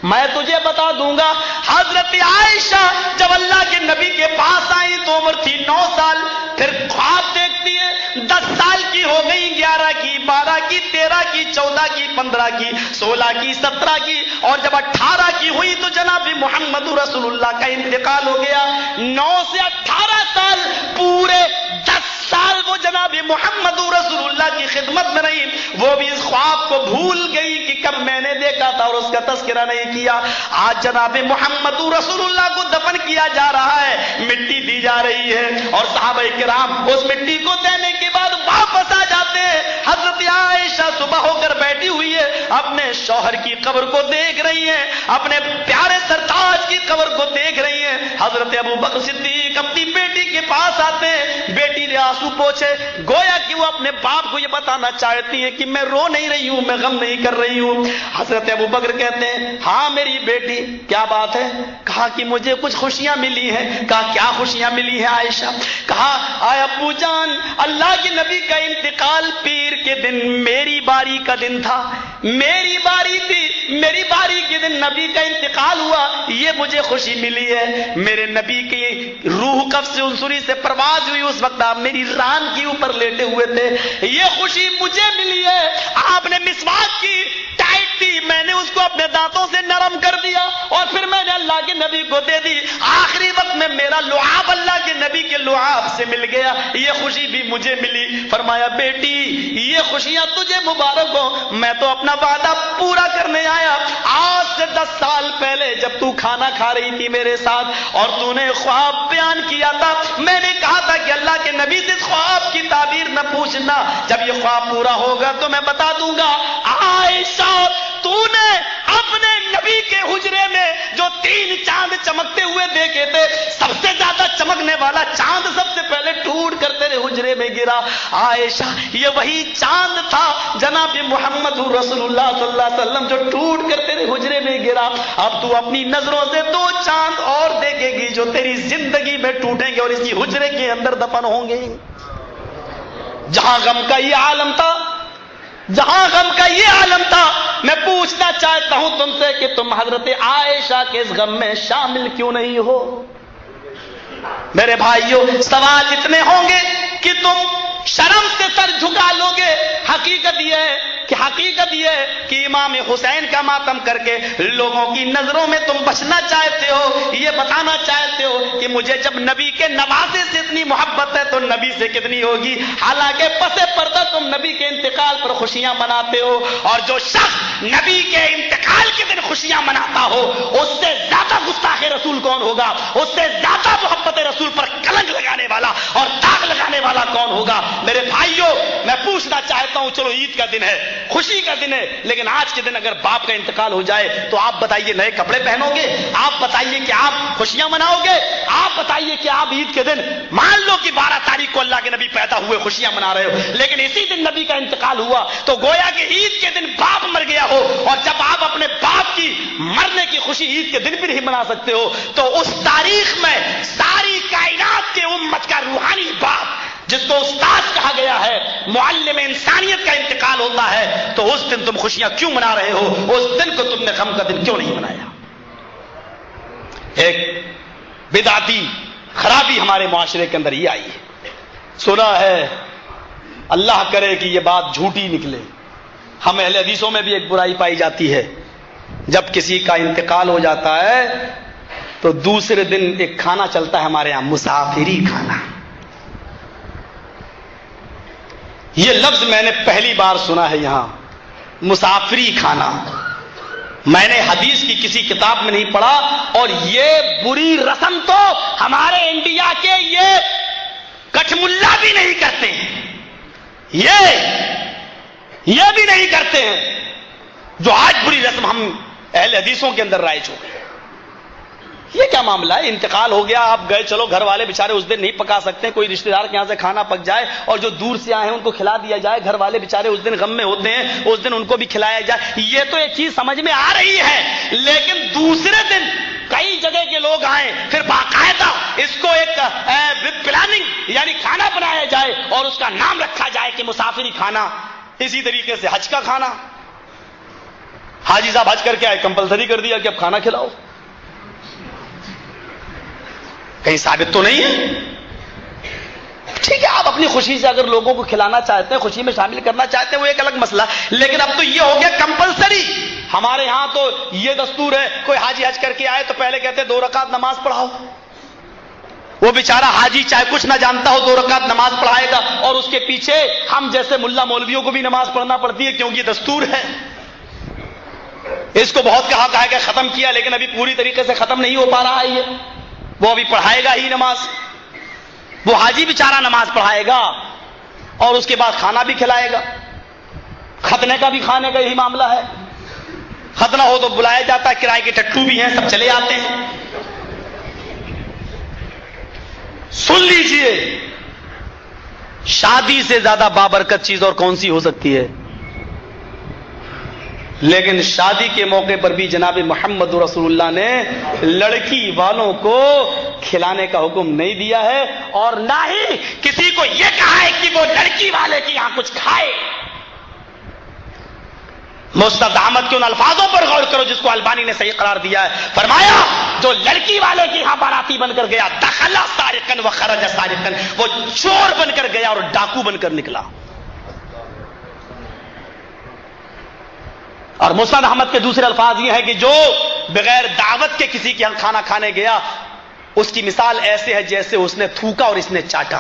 میں تجھے بتا دوں گا. حضرت عائشہ جب اللہ کے نبی کے پاس آئی تو عمر تھی 9 سال. پھر خواب دیکھتی ہے 10 سال کی ہو گئی، 11 کی، 12 کی، 13 کی، 14 کی، 15 کی، 16 کی، 17 کی، اور جب 18 کی ہوئی تو جناب محمد رسول اللہ کا انتقال ہو گیا. 9 سے 18 سال، پورے 10 سال وہ جناب محمد رسول اللہ کی خدمت میں رہی. وہ بھی اس خواب کو بھول گئی کہ کب میں نے دیکھا تھا اور اس کا تذکرہ نہیں کیا. آج جناب محمد رسول اللہ کو دفن کیا جا رہا ہے، مٹی دی جا رہی ہے اور صحابہ کرام اس مٹی کو دینے کے بعد واپس آ جاتے ہیں. حضرت عائشہ صبح ہو کر بیٹھی ہوئی ہے، اپنے شوہر کی قبر کو دیکھ رہی ہیں، اپنے پیارے سرتاج کی قبر کو دیکھ رہی ہیں. حضرت ابو بکر صدیق اپنی بیٹی کے پاس آتے ہیں. بیٹی نے آنسو پوچھے، گویا کہ وہ اپنے باپ کو یہ بتانا چاہتی ہیں کہ میں رو نہیں رہی ہوں، میں غم نہیں کر رہی ہوں. حضرت ابو بکر کہتے ہیں ہاں میری بیٹی کیا بات ہے؟ کہا کہ مجھے کچھ خوشیاں ملی ہیں. کہا کیا خوشیاں ملی ہیں عائشہ؟ کہا آئے ابو جان اللہ کے نبی کا انتقال پیر کے دن میری باری کا دن تھا، میری باری تھی، میری باری کے دن نبی کا انتقال ہوا، یہ مجھے خوشی ملی ہے. میرے نبی کی روح قبض سے انصری سے پرواز ہوئی، اس وقت آپ میری ران کے اوپر لیٹے ہوئے تھے، یہ خوشی مجھے ملی ہے. آپ نے مسواک کی، ٹائٹ تھی، میں نے اس کو اپنے دانتوں سے نرم کر دیا اور پھر میں نے اللہ کے نبی کو دے دی. آخری وقت میں میرا لعاب اللہ کے نبی کے لعاب سے مل گیا، یہ خوشی بھی مجھے ملی. فرمایا بیٹی یہ خوشیاں تجھے مبارک ہو، میں تو اپنا وعدہ پورا کرنے آیا. آج سے 10 سال پہلے جب تو کھانا کھا رہی تھی میرے ساتھ اور تو نے خواب بیان کیا تھا، میں نے کہا تھا کہ اللہ کے نبی سے خواب کی تعبیر نہ پوچھنا، جب یہ خواب پورا ہوگا تو میں بتا دوں گا. عائشہ تو نے اپنے نبی کے حجرے میں جو 3 چاند چمکتے ہوئے دیکھے تھے، سب سے زیادہ چمکنے والا چاند سب سے پہلے ٹوٹ کر تیرے حجرے میں گرا. عائشہ یہ وہی چاند تھا جناب محمد رسول اللہ صلی اللہ علیہ وسلم جو ٹوٹ کر تیرے حجرے میں گرا. اب تو اپنی نظروں سے 2 چاند اور دیکھے گی جو تیری زندگی میں ٹوٹیں گے اور اسی حجرے کے اندر دفن ہوں گے. جہاں غم کا یہ عالم تھا، جہاں غم کا یہ عالم تھا، میں پوچھنا چاہتا ہوں تم سے کہ تم حضرت عائشہ کے اس غم میں شامل کیوں نہیں ہو؟ میرے بھائیوں سوال اتنے ہوں گے کہ تم شرم سے سر جھکا لو گے. حقیقت یہ ہے کہ امام حسین کا ماتم کر کے لوگوں کی نظروں میں تم بچنا چاہتے ہو، یہ بتانا چاہتے ہو کہ مجھے جب نبی کے نوازے سے اتنی محبت ہے تو نبی سے کتنی ہوگی. حالانکہ پس پردہ تم نبی کے انتقال پر خوشیاں مناتے ہو، اور جو شخص نبی کے انتقال کے دن خوشیاں مناتا ہو اس سے زیادہ گستاخ رسول کون ہوگا؟ اس سے زیادہ محبت رسول پر کلنک لگانے والا اور داغ لگانے والا کون ہوگا؟ میرے بھائیوں میں پوچھنا چاہتا ہوں، چلو عید کا دن ہے، خوشی کا دن ہے، لیکن آج کے دن اگر باپ کا انتقال ہو جائے تو آپ بتائیے نئے کپڑے پہنو گے؟ آپ بتائیے کہ آپ خوشیاں مناؤ گے؟ آپ بتائیے کہ آپ عید کے دن مان لو کہ 12 تاریخ کو اللہ کے نبی پیدا ہوئے، خوشیاں منا رہے ہو، لیکن اسی دن نبی کا انتقال ہوا تو گویا کہ عید کے دن باپ مر گیا ہو، اور جب آپ اپنے باپ کی مرنے کی خوشی عید کے دن بھی نہیں منا سکتے ہو، تو اس تاریخ میں ساری کائنات کے امت کا روحانی باپ جس کو استاد کہا گیا ہے، معلم انسانیت کا انتقال ہوتا ہے، تو اس دن تم خوشیاں کیوں منا رہے ہو؟ اس دن کو تم نے غم کا دن کیوں نہیں منایا؟ ایک بدعتی خرابی ہمارے معاشرے کے اندر یہ آئی ہے، سنا ہے، اللہ کرے کہ یہ بات جھوٹی نکلے، ہم اہل حدیثوں میں بھی ایک برائی پائی جاتی ہے، جب کسی کا انتقال ہو جاتا ہے تو دوسرے دن ایک کھانا چلتا ہے ہمارے یہاں، مسافری کھانا۔ یہ لفظ میں نے پہلی بار سنا ہے یہاں، مسافری کھانا، میں نے حدیث کی کسی کتاب میں نہیں پڑھا، اور یہ بری رسم تو ہمارے انڈیا کے یہ کٹھ ملا بھی نہیں کرتے ہیں، یہ بھی نہیں کرتے ہیں، جو آج بری رسم ہم اہل حدیثوں کے اندر رائج ہو گئی۔ یہ کیا معاملہ ہے؟ انتقال ہو گیا، آپ گئے، چلو گھر والے بیچارے اس دن نہیں پکا سکتے، کوئی رشتہ دار کے یہاں سے کھانا پک جائے اور جو دور سے آئے ہیں ان کو کھلا دیا جائے، گھر والے بیچارے اس دن غم میں ہوتے ہیں، اس دن ان کو بھی کھلایا جائے، یہ تو ایک چیز سمجھ میں آ رہی ہے، لیکن دوسرے دن کئی جگہ کے لوگ آئیں، پھر باقاعدہ اس کو ایک پلاننگ یعنی کھانا بنایا جائے اور اس کا نام رکھا جائے کہ مسافری کھانا۔ اسی طریقے سے حج کا کھانا، حاجی صاحب حج کر کے آئے، کمپلسری کر دیا کہ اب کھانا کھلاؤ، کہیں ثابت تو نہیں ہے؟ ٹھیک ہے، آپ اپنی خوشی سے اگر لوگوں کو کھلانا چاہتے ہیں، خوشی میں شامل کرنا چاہتے ہیں، وہ ایک الگ مسئلہ، لیکن اب تو یہ ہو گیا کمپلسری۔ ہمارے ہاں تو یہ دستور ہے، کوئی حاجی حج کر کے آئے تو پہلے کہتے ہیں 2 رکعت نماز پڑھاؤ، وہ بیچارہ حاجی چاہے کچھ نہ جانتا ہو 2 رکعت نماز پڑھائے گا، اور اس کے پیچھے ہم جیسے ملا مولویوں کو بھی نماز پڑھنا پڑتی ہے کیونکہ یہ دستور ہے۔ اس کو بہت کہا کہ ختم کیا، لیکن ابھی پوری طریقے سے ختم نہیں ہو پا رہا ہے، وہ ابھی پڑھائے گا ہی نماز، وہ حاجی بیچارہ نماز پڑھائے گا اور اس کے بعد کھانا بھی کھلائے گا۔ ختنے کا بھی کھانے کا یہی معاملہ ہے، ختنہ ہو تو بلایا جاتا ہے، کرائے کے ٹٹو بھی ہیں، سب چلے آتے ہیں۔ سن لیجئے، شادی سے زیادہ بابرکت چیز اور کون سی ہو سکتی ہے؟ لیکن شادی کے موقع پر بھی جناب محمد رسول اللہ نے لڑکی والوں کو کھلانے کا حکم نہیں دیا ہے، اور نہ ہی کسی کو یہ کہا ہے کہ وہ لڑکی والے کے یہاں کچھ کھائے۔ مستد احمد کے ان الفاظوں پر غور کرو جس کو البانی نے صحیح قرار دیا ہے، فرمایا جو لڑکی والے کے یہاں باراتی بن کر گیا، دخل سارقا وخرج سارقا، وہ چور بن کر گیا اور ڈاکو بن کر نکلا۔ اور مستد احمد کے دوسرے الفاظ یہ ہے کہ جو بغیر دعوت کے کسی کے یہاں کھانا کھانے گیا، اس کی مثال ایسے ہے جیسے اس نے تھوکا اور اس نے چاٹا۔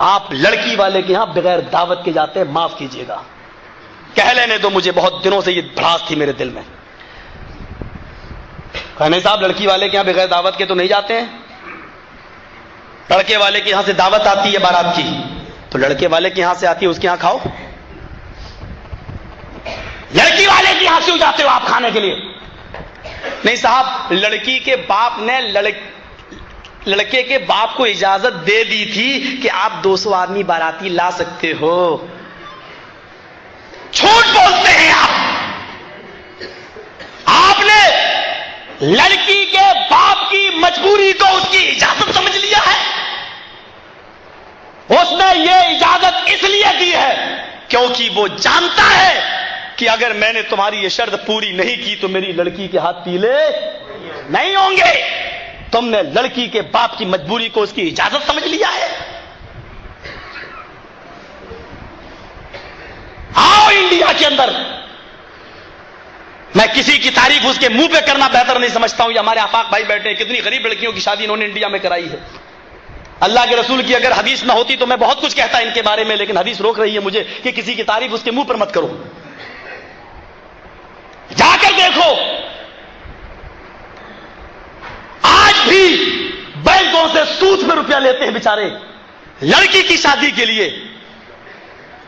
آپ لڑکی والے کے یہاں بغیر دعوت کے جاتے ہیں، معاف کیجیے گا، کہہ لینے دو، مجھے بہت دنوں سے یہ بھڑاس تھی میرے دل میں۔ کہنے صاحب لڑکی والے کے یہاں بغیر دعوت کے تو نہیں جاتے ہیں، لڑکے والے کے یہاں سے دعوت آتی ہے بارات کی، تو لڑکے والے کے یہاں سے آتی ہے اس کے یہاں کھاؤ، لڑکی والے کے یہاں کیوں جاتے ہو آپ کھانے کے لیے؟ نہیں صاحب، لڑکی کے باپ نے لڑکے کے باپ کو اجازت دے دی تھی کہ آپ 200 آدمی باراتی لا سکتے ہو۔ جھوٹ بولتے ہیں آپ نے لڑکی کے باپ کی مجبوری کو اس کی اجازت سمجھ لیا ہے۔ اس نے یہ اجازت اس لیے دی ہے کیونکہ وہ جانتا ہے کہ اگر میں نے تمہاری یہ شرط پوری نہیں کی تو میری لڑکی کے ہاتھ پیلے نہیں ہوں گے۔ تم نے لڑکی کے باپ کی مجبوری کو اس کی اجازت سمجھ لیا ہے۔ آؤ انڈیا کے اندر، میں کسی کی تعریف اس کے منہ پہ کرنا بہتر نہیں سمجھتا ہوں۔ یہ ہمارے آفاق بھائی بیٹھے ہیں، کتنی غریب لڑکیوں کی شادی انہوں نے انڈیا میں کرائی ہے۔ اللہ کے رسول کی اگر حدیث نہ ہوتی تو میں بہت کچھ کہتا ان کے بارے میں، لیکن حدیث روک رہی ہے مجھے کہ کسی کی تعریف اس کے منہ پر مت کرو۔ جا کر دیکھو، آج بھی بینکوں سے سود میں روپیہ لیتے ہیں بیچارے لڑکی کی شادی کے لیے،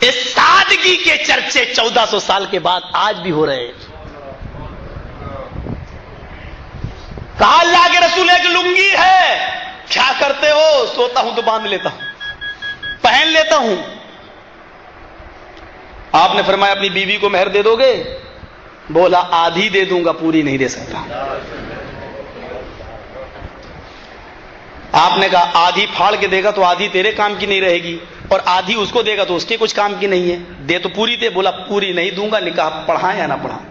اس سادگی کے چرچے 1400 سال کے بعد آج بھی ہو رہے ہیں. کہا اللہ کے رسول ایک لنگی ہے، کیا کرتے ہو؟ سوتا ہوں تو باندھ لیتا ہوں، پہن لیتا ہوں. آپ نے فرمایا اپنی بیوی کو مہر دے دو گے؟ بولا آدھی دے دوں گا، پوری نہیں دے سکتا. آپ نے کہا آدھی پھاڑ کے دے گا تو آدھی تیرے کام کی نہیں رہے گی، اور آدھی اس کو دے گا تو اس کے کچھ کام کی نہیں ہے، دے تو پوری دے. بولا پوری نہیں دوں گا، نکاح پڑھائیں یا نہ پڑھائیں،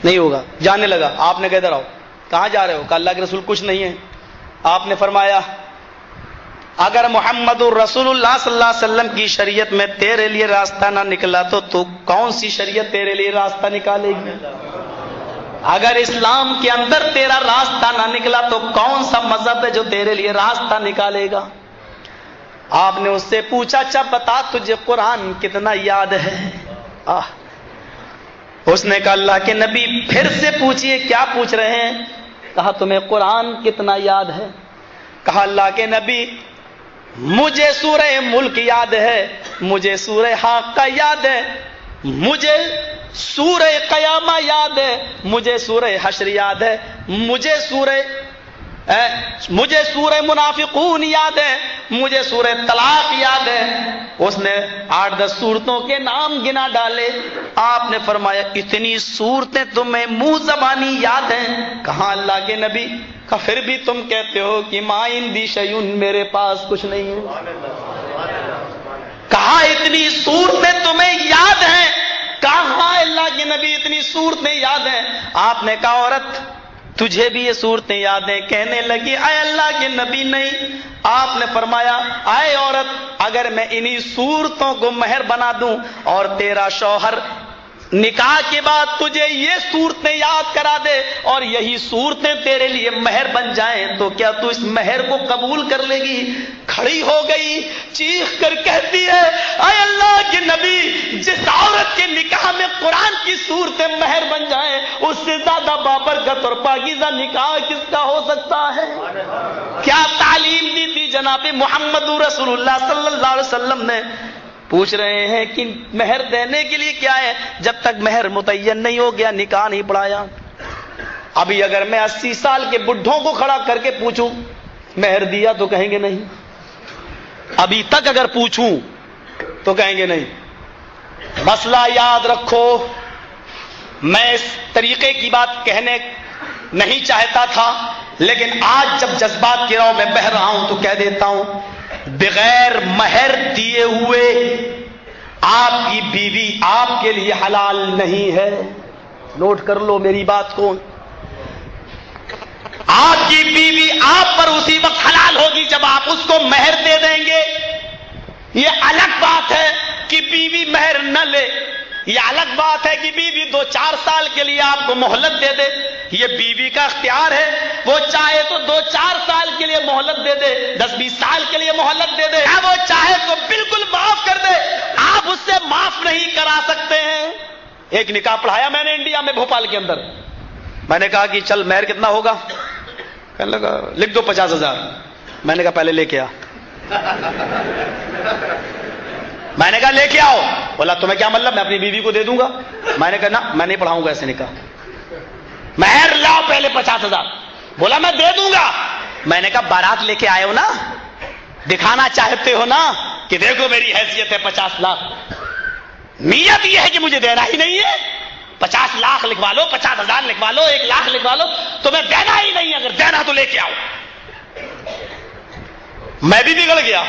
نہیں ہوگا. جانے لگا. آپ نے کہا ادھر آؤ. کہاں جا رہے ہو؟ کہا اللہ کے رسول کچھ نہیں ہے. آپ نے فرمایا اگر محمد الرسول اللہ صلی اللہ علیہ وسلم کی شریعت میں تیرے لیے راستہ نہ نکلا تو کون سی شریعت تیرے لیے راستہ نکالے گی؟ اگر اسلام کے اندر تیرا راستہ نہ نکلا تو کون سا مذہب ہے جو تیرے لیے راستہ نکالے گا؟ آپ نے اس سے پوچھا اچھا بتا تجھے قرآن کتنا یاد ہے؟ اس نے کہا اللہ کے نبی پھر سے پوچھئے. کیا پوچھ رہے ہیں؟ کہا تمہیں قرآن کتنا یاد ہے؟ کہا اللہ کے نبی مجھے سورہ ملک یاد ہے، مجھے سورہ حاقہ یاد ہے، مجھے سورہ قیامہ یاد ہے، مجھے سورہ حشر یاد ہے، مجھے سورہ منافقون یاد ہے، مجھے سورہ طلاق یاد ہے. اس نے 8-10 سورتوں کے نام گنا ڈالے. آپ نے فرمایا اتنی سورتیں تمہیں منہ زبانی یاد ہیں؟ کہاں اللہ کے نبی. کہا پھر بھی تم کہتے ہو کہ ما عندی شیء، میرے پاس کچھ نہیں ہے. کہا اتنی صورتیں تمہیں یاد ہیں؟ کہاں اللہ کے نبی اتنی صورتیں یاد ہیں؟ آپ نے کہا عورت تجھے بھی یہ صورتیں یاد ہیں؟ کہنے لگی اے اللہ کے نبی نہیں. آپ نے فرمایا اے عورت اگر میں انہی صورتوں کو مہر بنا دوں اور تیرا شوہر نکاح کے بعد تجھے یہ صورتیں یاد کرا دے اور یہی صورتیں تیرے لیے مہر بن جائیں تو کیا تو اس مہر کو قبول کر لے گی؟ کھڑی ہو گئی، چیخ کر کہتی ہے اے اللہ کے نبی جس عورت کے نکاح میں قرآن کی صورتیں مہر بن جائیں اس سے زیادہ بابرکت اور پاکیزہ نکاح کس کا ہو سکتا ہے؟ کیا تعلیم دی تھی جناب محمد رسول اللہ صلی اللہ علیہ وسلم نے. پوچھ رہے ہیں کہ مہر دینے کے لیے کیا ہے؟ جب تک مہر متعین نہیں ہو گیا نکاح نہیں پڑھایا. ابھی اگر میں 80 سال کے بڈھوں کو کھڑا کر کے پوچھوں مہر دیا تو کہیں گے نہیں. ابھی تک اگر پوچھوں تو کہیں گے نہیں. مسئلہ یاد رکھو، میں اس طریقے کی بات کہنے نہیں چاہتا تھا لیکن آج جب جذبات کی راہ میں بہہ رہا ہوں تو کہہ دیتا ہوں بغیر مہر دیے ہوئے آپ کی بیوی آپ کے لیے حلال نہیں ہے. نوٹ کر لو میری بات کو. آپ کی بیوی آپ پر اسی وقت حلال ہوگی جب آپ اس کو مہر دے دیں گے. یہ الگ بات ہے کہ بیوی مہر نہ لے، یہ الگ بات ہے کہ بیوی 2-4 سال کے لیے آپ کو مہلت دے دے. یہ بیوی کا اختیار ہے، وہ چاہے تو 2-4 سال کے لیے مہلت دے دے، 10-20 سال کے لیے مہلت دے دے، یا وہ چاہے تو بالکل معاف کر دے. آپ اس سے معاف نہیں کرا سکتے ہیں. ایک نکاح پڑھایا میں نے انڈیا میں بھوپال کے اندر. میں نے کہا کہ چل مہر کتنا ہوگا؟ کہنے لگا لکھ دو 50,000. میں نے کہا پہلے لے کے آ. میں نے کہا لے کے آؤ. بولا تمہیں کیا مطلب میں اپنی بیوی کو دے دوں گا؟ میں نے کہا نا میں نہیں پڑھاؤں گا ایسے نکاح. مہر لاؤ پہلے 50,000. بولا میں دے دوں گا. میں نے کہا بارات لے کے آئے ہو نا، دکھانا چاہتے ہو نا کہ دیکھو میری حیثیت ہے 50 لاکھ. نیت یہ ہے کہ مجھے دینا ہی نہیں ہے. 50 لاکھ لکھوا لو، 50,000 لکھوا لو، 1 لاکھ لکھوا لو، تمہیں دینا ہی نہیں. اگر دینا تو لے کے آؤ. میں بھی بگڑ گیا.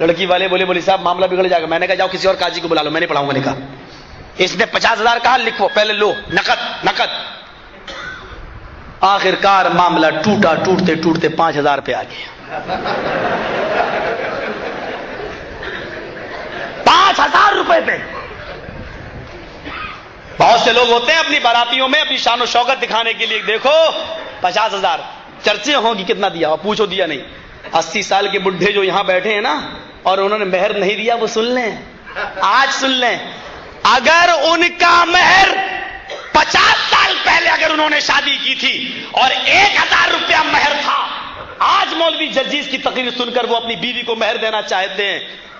لڑکی والے بولے صاحب معاملہ بگڑ جائے گا. میں نے کہا جاؤ کسی اور قاضی کو بلا لو، میں نہیں پڑھاؤں گا نکاح. اس نے 50,000 کہا لکھو پہلے لو نقد. آخر کار معاملہ ٹوٹا، ٹوٹتے ٹوٹتے 5,000 پہ آ گیا. 5,000 روپے پہ. بہت سے لوگ ہوتے ہیں اپنی باراتیوں میں اپنی شان و شوکت دکھانے کے لیے دیکھو 50,000 چرچے ہوں گی کتنا دیا، پوچھو دیا نہیں. 80 سال کے بڈھے جو یہاں بیٹھے ہیں نا اور انہوں نے مہر نہیں دیا وہ سن لیں، آج سن لیں. اگر ان کا مہر 50 سال پہلے اگر انہوں نے شادی کی تھی اور 1,000 روپیہ مہر تھا، آج مولوی جرجیز کی تقریر سن کر وہ اپنی بیوی کو مہر دینا چاہتے ہیں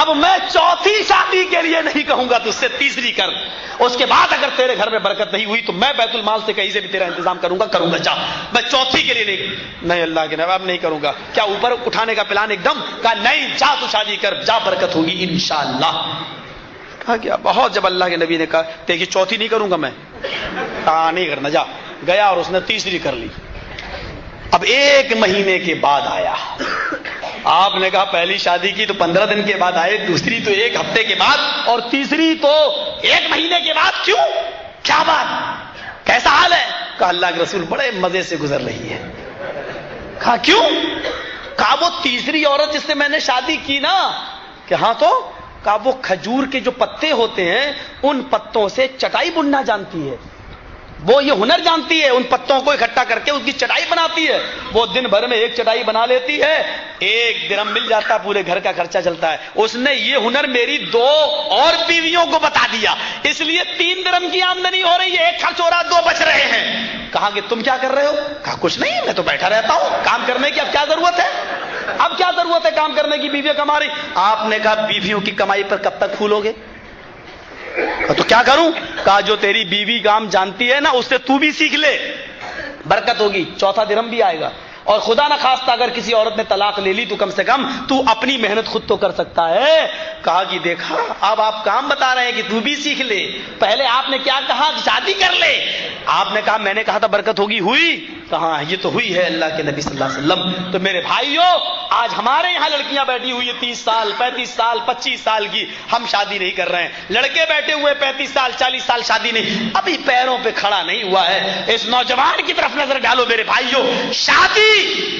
اب میں چوتھی شادی کے لیے نہیں کہوں گا تجھ سے تیسری کر، اس کے بعد اگر تیرے گھر میں برکت نہیں ہوئی تو میں بیت المال سے کہیں سے بھی تیرا انتظام کروں گا جا، میں چوتھی کے لیے نہیں اللہ کے نبی اب نہیں کروں گا۔ کیا اوپر اٹھانے کا پلان ایک دم؟ کہا نہیں جا تو شادی کر، جا برکت ہوگی انشاءاللہ۔ کہا کیا بہت، جب اللہ کے نبی نے کہا دیکھیے چوتھی نہیں کروں گا میں، کہا نہیں کرنا، جا، گیا اور اس نے تیسری کر لی۔ اب 1 مہینے کے بعد آیا، آپ نے کہا پہلی شادی کی تو 15 دن کے بعد آئے، دوسری تو 1 ہفتے کے بعد، اور تیسری تو 1 مہینے کے بعد، کیوں؟ کیا بات، کیسا حال ہے؟ کہا اللہ کے رسول بڑے مزے سے گزر رہی ہے۔ کہا کیوں؟ کہا وہ تیسری عورت جس سے میں نے شادی کی نا، کہ ہاں تو، کہا وہ کھجور کے جو پتے ہوتے ہیں ان پتوں سے چٹائی بننا جانتی ہے، وہ یہ ہنر جانتی ہے، ان پتوں کو اکٹھا کر کے اس کی چٹائی بناتی ہے، وہ دن بھر میں 1 چٹائی بنا لیتی ہے، 1 درہم مل جاتا ہے، پورے گھر کا خرچہ چلتا ہے۔ اس نے یہ ہنر میری 2 اور بیویوں کو بتا دیا، اس لیے 3 درہم کی آمدنی ہو رہی ہے، 1 خرچ ہو رہا، 2 بچ رہے ہیں۔ کہا کہ تم کیا کر رہے ہو؟ کہا کچھ نہیں، میں تو بیٹھا رہتا ہوں، کام کرنے کی اب کیا ضرورت ہے، اب کیا ضرورت ہے کام کرنے کی، بیویاں کما رہی۔ آپ نے کہا بیویوں کی کمائی پر کب تک پھولو گے؟ تو کیا کروں؟ کہا جو تیری بیوی کام جانتی ہے نا اس سے تو بھی سیکھ لے، برکت ہوگی، 4تھا درہم بھی آئے گا، اور خدا نہ خواستہ اگر کسی عورت نے طلاق لے لی تو کم سے کم تو اپنی محنت خود تو کر سکتا ہے۔ کہا کہ دیکھا اب آپ کام بتا رہے ہیں کہ تو بھی سیکھ لے، پہلے آپ نے کیا کہا کہ شادی کر لے، آپ نے کہا میں نے کہا تھا برکت ہوگی، ہوئی؟ کہا یہ تو ہوئی ہے اللہ کے نبی صلی اللہ علیہ وسلم۔ تو میرے بھائیوں آج ہمارے یہاں لڑکیاں بیٹھی ہوئی ہیں 30 سال 35 سال 25 سال کی، ہم شادی نہیں کر رہے ہیں، لڑکے بیٹھے ہوئے 35 سال 40 سال شادی نہیں، ابھی پیروں پہ کھڑا نہیں ہوا ہے۔ اس نوجوان کی طرف نظر ڈالو میرے بھائیوں، شادی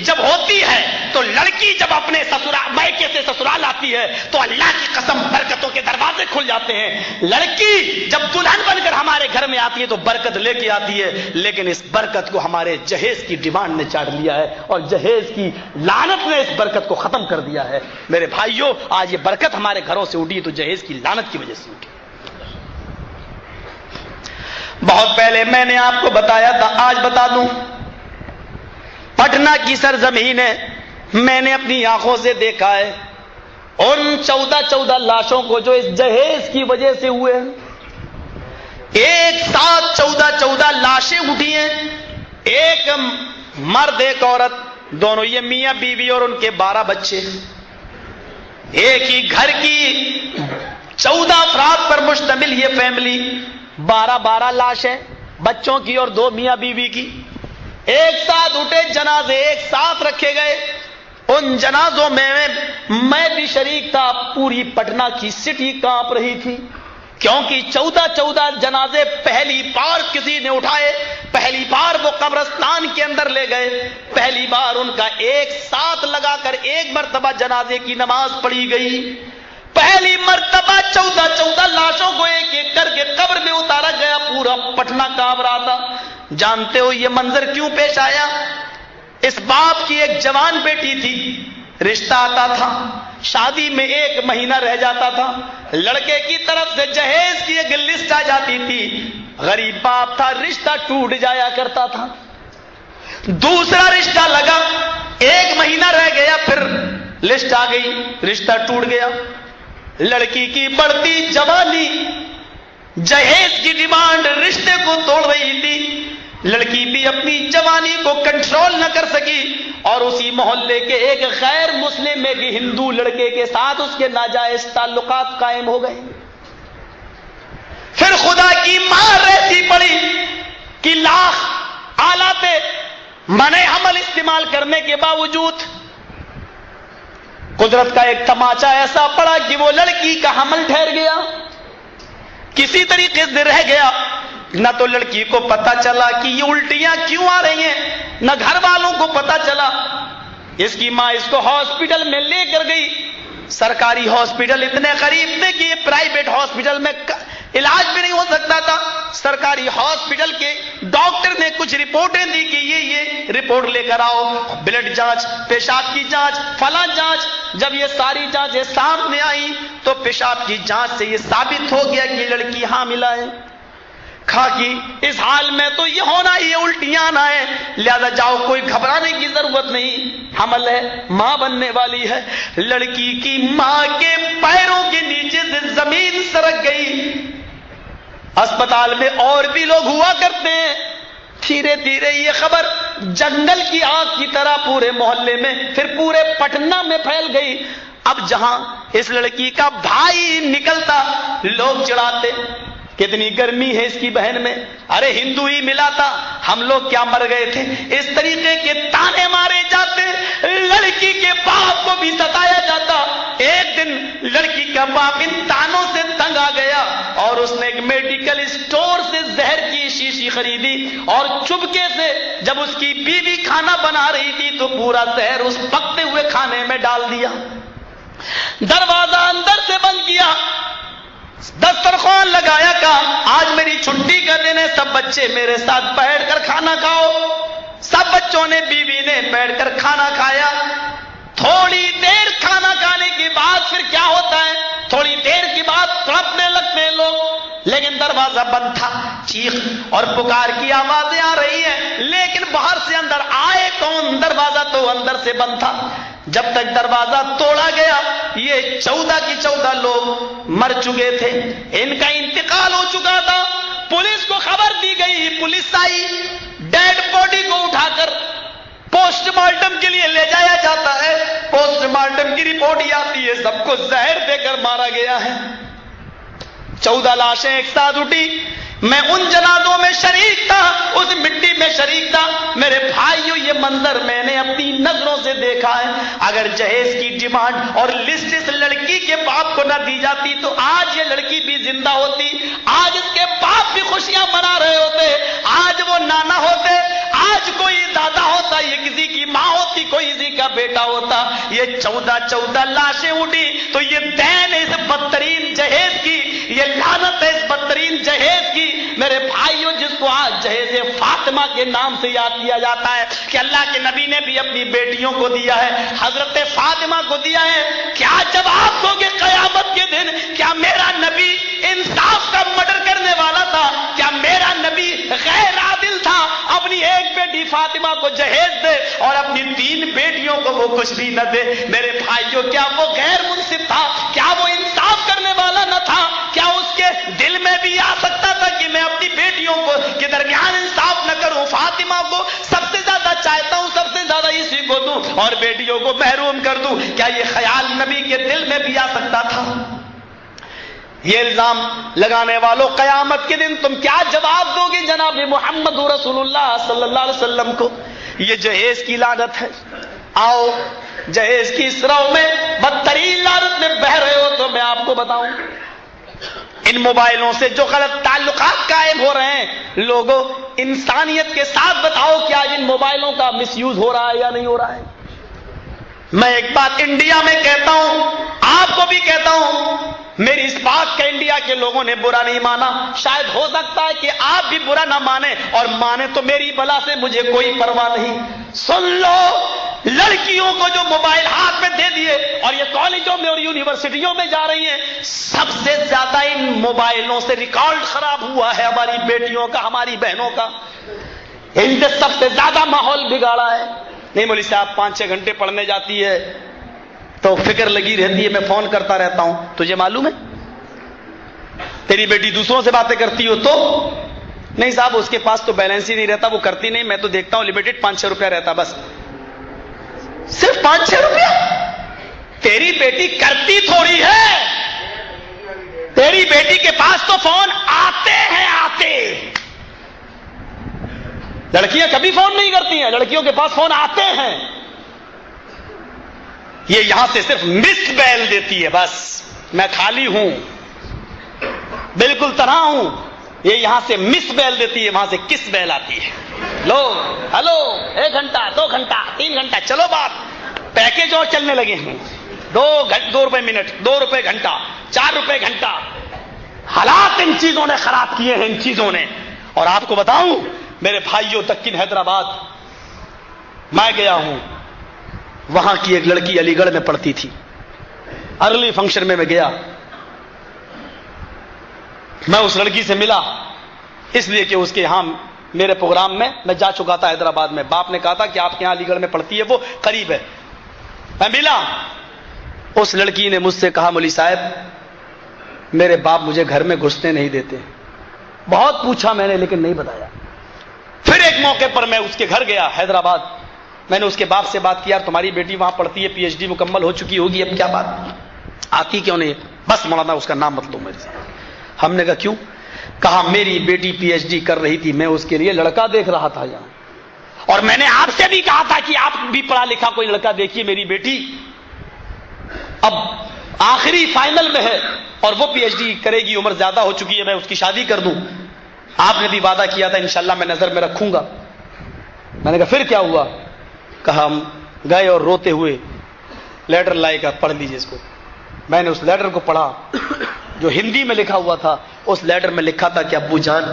جب ہوتی ہے تو لڑکی جب اپنے سسرال مائکے سے سسرال آتی ہے تو اللہ کی قسم برکتوں کے دروازے کھل جاتے ہیں۔ لڑکی جب دلہن بن کر ہمارے گھر میں آتی ہے تو برکت لے کے آتی ہے، لیکن اس برکت کو ہمارے جہیز کی ڈیمانڈ نے چاٹ لیا ہے، اور جہیز کی لعنت نے اس برکت کو ختم کر دیا ہے۔ میرے بھائیوں آج یہ برکت ہمارے گھروں سے اٹھی تو جہیز کی لعنت کی وجہ سے اٹھی۔ بہت پہلے میں نے آپ کو بتایا تھا، آج بتا دوں، پٹنہ کی سرزمین ہے، میں نے اپنی آنکھوں سے دیکھا ہے ان 14 لاشوں کو جو اس جہیز کی وجہ سے ہوئے ہیں، ایک ساتھ 14 لاشیں اٹھی ہیں، ایک مرد ایک عورت، دونوں یہ میاں بیوی اور ان کے 12 بچے، ایک ہی گھر کی 14 افراد پر مشتمل یہ فیملی، 12 لاشیں بچوں کی اور 2 میاں بیوی کی، ایک ساتھ اٹھے جنازے، ایک ساتھ رکھے گئے۔ ان جنازوں میں بھی شریک تھا، پوری پٹنہ کی سٹی کانپ رہی تھی، کیونکہ 14 جنازے پہلی بار کسی نے اٹھائے، پہلی بار وہ قبرستان کے اندر لے گئے، پہلی بار ان کا ایک ساتھ لگا کر ایک مرتبہ جنازے کی نماز پڑھی گئی، پہلی مرتبہ 14 لاشوں کو ایک ایک کر کے قبر میں اتارا گیا، پورا پٹنہ کانپ رہا تھا۔ جانتے ہو یہ منظر کیوں پیش آیا؟ اس باپ کی ایک جوان بیٹی تھی، رشتہ آتا تھا، شادی میں 1 مہینہ رہ جاتا تھا، لڑکے کی طرف سے جہیز کی ایک لسٹ آ جاتی تھی، غریب باپ تھا، رشتہ ٹوٹ جایا کرتا تھا۔ دوسرا رشتہ لگا، 1 مہینہ رہ گیا، پھر لسٹ آ گئی، رشتہ ٹوٹ گیا۔ لڑکی کی بڑھتی جوانی جہیز کی ڈیمانڈ رشتے کو توڑ رہی تھی، لڑکی بھی اپنی جوانی کو کنٹرول نہ کر سکی، اور اسی محلے کے ایک غیر مسلم ایک ہندو لڑکے کے ساتھ اس کے ناجائز تعلقات قائم ہو گئے۔ پھر خدا کی مار ایسی پڑی کہ لاکھ آلات منع حمل استعمال کرنے کے باوجود قدرت کا ایک تماچا ایسا پڑا کہ وہ لڑکی کا حمل ٹھہر گیا، کسی طریقے سے رہ گیا۔ نہ تو لڑکی کو پتا چلا کہ یہ الٹیاں کیوں آ رہی ہیں، نہ گھر والوں کو پتا چلا۔ اس کی ماں اس کو ہاسپٹل میں لے کر گئی، سرکاری ہاسپٹل اتنے قریب تھے کہ یہ پرائیویٹ ہاسپٹل میں علاج بھی نہیں ہو سکتا تھا۔ سرکاری ہاسپٹل کے ڈاکٹر نے کچھ رپورٹیں دی کہ یہ رپورٹ لے کر آؤ، بلڈ جانچ، پیشاب کی جانچ، فلاں جانچ۔ جب یہ ساری جانچیں سامنے آئی تو پیشاب کی جانچ سے یہ ثابت ہو گیا کہ لڑکی حاملہ ہے۔ کھا کی اس حال میں تو یہ ہونا ہی ہے، الٹیاں آنا ہے، لہذا جاؤ، کوئی گھبرانے کی ضرورت نہیں، حمل ہے، ماں بننے والی ہے۔ لڑکی کی ماں کے پیروں کے نیچے سے زمین سرک گئی۔ اسپتال میں اور بھی لوگ ہوا کرتے ہیں، دھیرے دھیرے یہ خبر جنگل کی آگ کی طرح پورے محلے میں، پھر پورے پٹنہ میں پھیل گئی۔ اب جہاں اس لڑکی کا بھائی نکلتا لوگ چڑھاتے، کتنی گرمی ہے اس کی بہن میں، ارے ہندو ہی ملا تھا، ہم لوگ کیا مر گئے تھے، اس طریقے کے تانے مارے جاتے، لڑکی کے باپ کو بھی ستایا جاتا۔ ایک دن لڑکی کا باپ ان تانوں سے تنگ آ گیا اور اس نے ایک میڈیکل اسٹور سے زہر کی شیشی خریدی اور چپکے سے جب اس کی بیوی کھانا بنا رہی تھی تو پورا زہر اس پکتے ہوئے کھانے میں ڈال دیا، دروازہ اندر سے بند کیا، دسترخوان لگایا، کہا آج میری چھٹی کا دن ہے، سب بچے میرے ساتھ بیٹھ کر کھانا کھاؤ۔ سب بچوں نے، بیوی نے بیٹھ کر کھانا کھایا۔ تھوڑی دیر کھانا کھانے کے بعد پھر کیا ہوتا ہے، تھوڑی دیر کے بعد تڑپنے لگتے ہیں لوگ، لیکن دروازہ بند تھا، چیخ اور پکار کی آوازیں آ رہی ہیں، لیکن باہر سے اندر آئے کون، دروازہ تو اندر سے بند تھا۔ جب تک دروازہ توڑا گیا یہ 14 کی 14 لوگ مر چکے تھے، ان کا انتقال ہو چکا تھا۔ پولیس کو خبر دی گئی، پولیس آئی، ڈیڈ باڈی کو اٹھا کر پوسٹ مارٹم کے لیے لے جایا جاتا ہے۔ پوسٹ مارٹم کی رپورٹ یہ آتی ہے سب کو زہر دے کر مارا گیا ہے۔ 14 لاشیں ایک ساتھ اٹھی، میں ان جنازوں میں شریک تھا، اس مٹی میں شریک تھا۔ میرے بھائیوں یہ منظر میں نے اپنی نظروں سے دیکھا ہے۔ اگر جہیز کی ڈیمانڈ اور لسٹ اس لڑکی کے باپ کو نہ دی جاتی تو آج یہ لڑکی بھی زندہ ہوتی، آج اس کے باپ بھی خوشیاں منا رہے ہوتے، آج وہ نانا ہوتے، آج کوئی دادا ہوتا، یہ کسی کی ماں ہوتی، کوئی کسی کا بیٹا ہوتا۔ یہ 14 لاشیں اٹھی تو یہ دین ہے اس بدترین جہیز کی، یہ لعنت ہے اس بدترین جہیز کی۔ میرے بھائیوں جس کو آج جہیز فاطمہ کے نام سے یاد کیا جاتا ہے کہ اللہ کے نبی نے بھی اپنی بیٹیوں کو دیا ہے، حضرت فاطمہ کو دیا ہے، کیا جواب دو گے قیامت کے دن؟ کیا میرا نبی انصاف کا مرڈر کرنے والا تھا؟ کیا میرا نبی غیر عادل تھا؟ اپنی ایک بیٹی فاطمہ کو جہیز دے اور اپنی 3 بیٹیوں کو وہ کچھ بھی نہ دے۔ میرے بھائیوں کیا وہ غیر منصف تھا؟ کیا وہ انصاف کرنے والا نہ تھا؟ کیا اس کے دل میں بھی آ سکتا تھا کہ میں اپنی بیٹیوں کو کے درمیان انصاف نہ کروں؟ فاطمہ کو سب سے زیادہ چاہتا ہوں، سب سے زیادہ اسی کو دوں اور بیٹیوں کو محروم کر دوں، کیا یہ خیال نبی کے دل میں بھی آ سکتا تھا؟ یہ الزام لگانے والوں قیامت کے دن تم کیا جواب دو گے جناب محمد رسول اللہ صلی اللہ علیہ وسلم کو؟ یہ جہیز کی لعنت ہے۔ آؤ جہیز کی اس رو میں بدترین لعنت میں بہ رہے ہو تو میں آپ کو بتاؤں، ان موبائلوں سے جو غلط تعلقات قائم ہو رہے ہیں، لوگوں انسانیت کے ساتھ بتاؤ کہ آج ان موبائلوں کا مس یوز ہو رہا ہے یا نہیں ہو رہا ہے؟ میں ایک بات انڈیا میں کہتا ہوں، آپ کو بھی کہتا ہوں، میری اس بات کا انڈیا کے لوگوں نے برا نہیں مانا، شاید ہو سکتا ہے کہ آپ بھی برا نہ مانیں، اور مانے تو میری بلا سے مجھے کوئی پرواہ نہیں۔ سن لو، لڑکیوں کو جو موبائل ہاتھ میں دے دیے اور یہ کالجوں میں اور یونیورسٹیوں میں جا رہی ہیں، سب سے زیادہ ان موبائلوں سے ریکارڈ خراب ہوا ہے ہماری بیٹیوں کا، ہماری بہنوں کا، ان سے سب سے زیادہ ماحول بگاڑا ہے۔ نہیں مولوی صاحب 5-6 گھنٹے پڑھنے جاتی ہے تو فکر لگی رہتی ہے، میں فون کرتا رہتا ہوں، تجھے معلوم ہے تیری بیٹی دوسروں سے باتیں کرتی ہو تو؟ نہیں صاحب اس کے پاس تو بیلنس ہی نہیں رہتا، وہ کرتی نہیں، میں تو دیکھتا ہوں لمیٹڈ 5-6 روپیہ رہتا، بس صرف 5-6 روپیہ۔ تیری بیٹی کرتی تھوڑی ہے، تیری بیٹی کے پاس تو فون آتے ہیں، آتے۔ لڑکیاں کبھی فون نہیں کرتی ہیں، لڑکیوں کے پاس فون آتے ہیں، یہ یہاں سے صرف مس بیل دیتی ہے، بس میں خالی ہوں، بالکل تنہا ہوں، یہ یہاں سے مس بیل دیتی ہے، وہاں سے کس بیل آتی ہے، لو ہلو 1 گھنٹہ 2 گھنٹہ 3 گھنٹہ، چلو بات پیکج اور چلنے لگے ہیں، 2 روپے منٹ، 2 روپے گھنٹہ، 4 روپے گھنٹہ۔ حالات ان چیزوں نے خراب کیے ہیں، ان چیزوں نے۔ اور آپ کو بتاؤں میرے بھائیوں، دکن حیدرآباد میں گیا ہوں، وہاں کی ایک لڑکی علی گڑھ میں پڑھتی تھی، ارلی فنکشن میں گیا، میں اس لڑکی سے ملا، اس لیے کہ اس کے یہاں میرے پروگرام میں جا چکا تھا حیدرآباد میں. باپ نے کہا تھا کہ آپ کے یہاں علی گڑھ میں پڑھتی ہے, وہ قریب ہے. میں ملا, اس لڑکی نے مجھ سے کہا مولوی صاحب میرے باپ مجھے گھر میں گھسنے نہیں دیتے. بہت پوچھا میں نے لیکن نہیں بتایا. پھر ایک موقع پر میں اس کے گھر گیا حیدرآباد. میں نے اس کے باپ سے بات کی, یار تمہاری بیٹی وہاں پڑھتی ہے, پی ایچ ڈی مکمل ہو چکی ہوگی, اب کیا بات, آتی کیوں نہیں؟ بس مولانا اس کا نام مت لو میرے سے. ہم نے کہا کیوں؟ کہا میری بیٹی پی ایچ ڈی کر رہی تھی, میں اس کے لیے لڑکا دیکھ رہا تھا یہاں, اور میں نے آپ سے بھی کہا تھا کہ آپ بھی پڑھا لکھا کوئی لڑکا دیکھیے, میری بیٹی اب آخری فائنل میں ہے اور وہ پی ایچ ڈی کرے گی, عمر زیادہ ہو چکی ہے, میں اس کی شادی کر دوں. آپ نے بھی وعدہ کیا تھا انشاءاللہ میں نظر میں رکھوں گا. میں نے کہا پھر کیا ہوا؟ کہا ہم گئے اور روتے ہوئے لیٹر لائے گا, پڑھ لیجیے اس کو. میں نے اس لیٹر کو پڑھا جو ہندی میں لکھا ہوا تھا. اس لیٹر میں لکھا تھا کہ ابو جان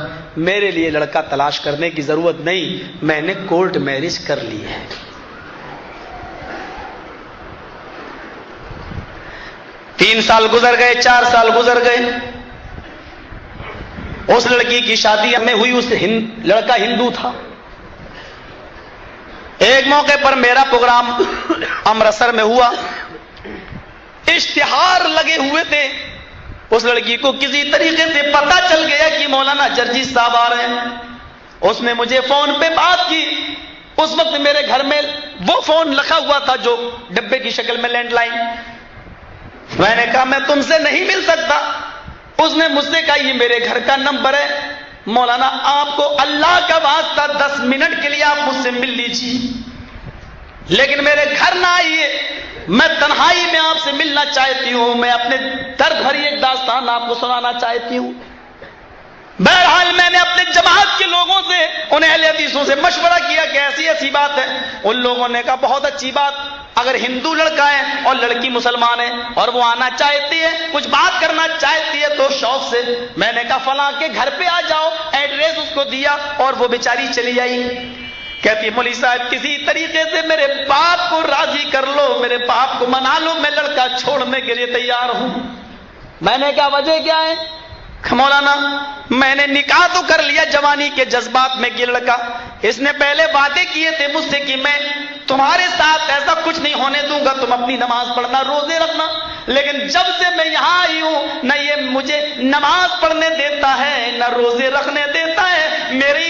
میرے لیے لڑکا تلاش کرنے کی ضرورت نہیں, میں نے کورٹ میرج کر لی ہے. 3 سال گزر گئے, 4 سال گزر گئے, اس لڑکی کی شادی میں ہوئی. اس لڑکا ہندو تھا. ایک موقع پر میرا پروگرام امرتسر میں ہوا, اشتہار لگے ہوئے تھے. اس لڑکی کو کسی طریقے سے پتہ چل گیا کہ مولانا جرجی صاحب آ رہے ہیں. اس نے مجھے فون پہ بات کی. اس وقت میرے گھر میں وہ فون رکھا ہوا تھا جو ڈبے کی شکل میں لینڈ لائن. میں نے کہا میں تم سے نہیں مل سکتا. اس نے مجھ سے کہا یہ میرے گھر کا نمبر ہے, مولانا آپ کو اللہ کا واسطہ 10 منٹ کے لیے آپ مجھ سے مل لیجیے, لیکن میرے گھر نہ آئیے, میں تنہائی میں آپ سے ملنا چاہتی ہوں, میں اپنے درد بھری ایک داستان آپ کو سنانا چاہتی ہوں. بہرحال میں نے اپنے جماعت کے لوگوں سے, ان اہل حدیثوں سے مشورہ کیا کہ ایسی ایسی بات ہے. ان لوگوں نے کہا بہت اچھی بات, اگر ہندو لڑکا ہے اور لڑکی مسلمان ہے اور وہ آنا چاہتی ہے, کچھ بات کرنا چاہتی ہے تو شوق سے. میں نے کہا فلاں کے گھر پہ آ جاؤ, ایڈریس اس کو دیا اور وہ بیچاری چلی آئی. کہتی مولوی صاحب کسی طریقے سے میرے باپ کو راضی کر لو, میرے باپ کو منا لو, میں لڑکا چھوڑنے کے لیے تیار ہوں. میں نے کہا وجہ کیا ہے؟ مولانا میں نے نکاح تو کر لیا جوانی کے جذبات میں, کہ لڑکا اس نے پہلے وعدے کیے تھے مجھ سے کہ میں تمہارے ساتھ ایسا کچھ نہیں ہونے دوں گا, تم اپنی نماز پڑھنا, روزے رکھنا. لیکن جب سے میں یہاں آئی ہوں نہ یہ مجھے نماز پڑھنے دیتا ہے نہ روزے رکھنے دیتا ہے. میرے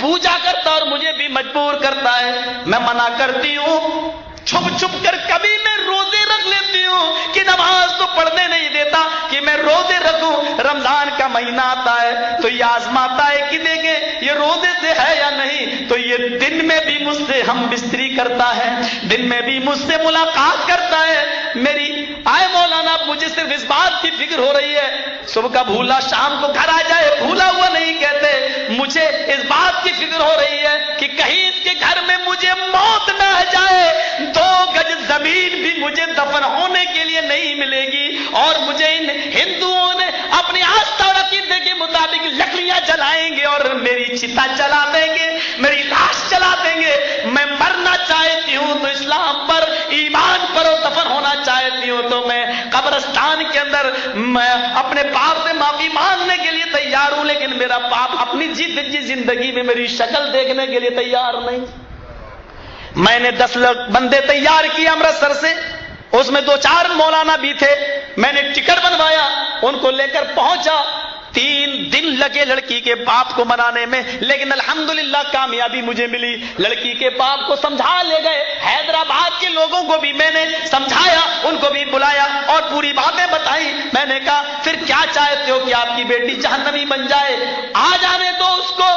پوجا کرتا اور مجھے بھی مجبور کرتا ہے. میں منع کرتی ہوں, چھپ چھپ کر کبھی میں روزے رکھ لیتی ہوں کہ نماز تو پڑھنے نہیں دیتا کہ میں روزے رکھوں. رمضان کا مہینہ آتا ہے تو یہ آزماتا ہے کہ دیکھیں یہ روزے سے ہے یا نہیں. تو یہ دن میں بھی مجھ سے ہم بستری کرتا ہے, دن میں بھی مجھ سے ملاقات کرتا ہے. میری آئے مولانا مجھے صرف اس بات کی فکر ہو رہی ہے, صبح کا بھولا شام کو گھر آ جائے, بھولا ہوا نہیں کہتے. مجھے اس بات کی فکر ہو رہی ہے کہ کہیں اس کے گھر میں مجھے موت نہ آ جائے, 2 گج زمین بھی مجھے دفن ہونے کے لیے نہیں ملے گی, اور مجھے ان ہندوؤں نے اپنی آستھا اور عقیدے کے مطابق لکڑیاں جلائیں گے اور میری چتا جلا دیں گے, میری لاش جلا دیں گے. میں مرنا چاہتی ہوں تو اسلام پر, ایمان پر اور دفن ہونا چاہتی ہوں تو میں قبرستان کے اندر میں اپنے باپ سے معافی مانگنے کے لیے تیار ہوں, لیکن میرا باپ اپنی جیت زندگی میں میری شکل دیکھنے کے لیے تیار نہیں. میں نے 10 بندے تیار کیے امرتسر سے, اس میں 2-4 مولانا بھی تھے. میں نے ٹکٹ بنوایا, ان کو لے کر پہنچا. 3 دن لگے لڑکی کے باپ کو منانے میں, لیکن الحمدللہ کامیابی مجھے ملی. لڑکی کے باپ کو سمجھا لے گئے, حیدرآباد کے لوگوں کو بھی میں نے سمجھایا, ان کو بھی بلایا اور پوری باتیں بتائی. میں نے کہا پھر کیا چاہتے ہو کہ آپ کی بیٹی جہنمی بن جائے؟ آ جانے دو اس کو,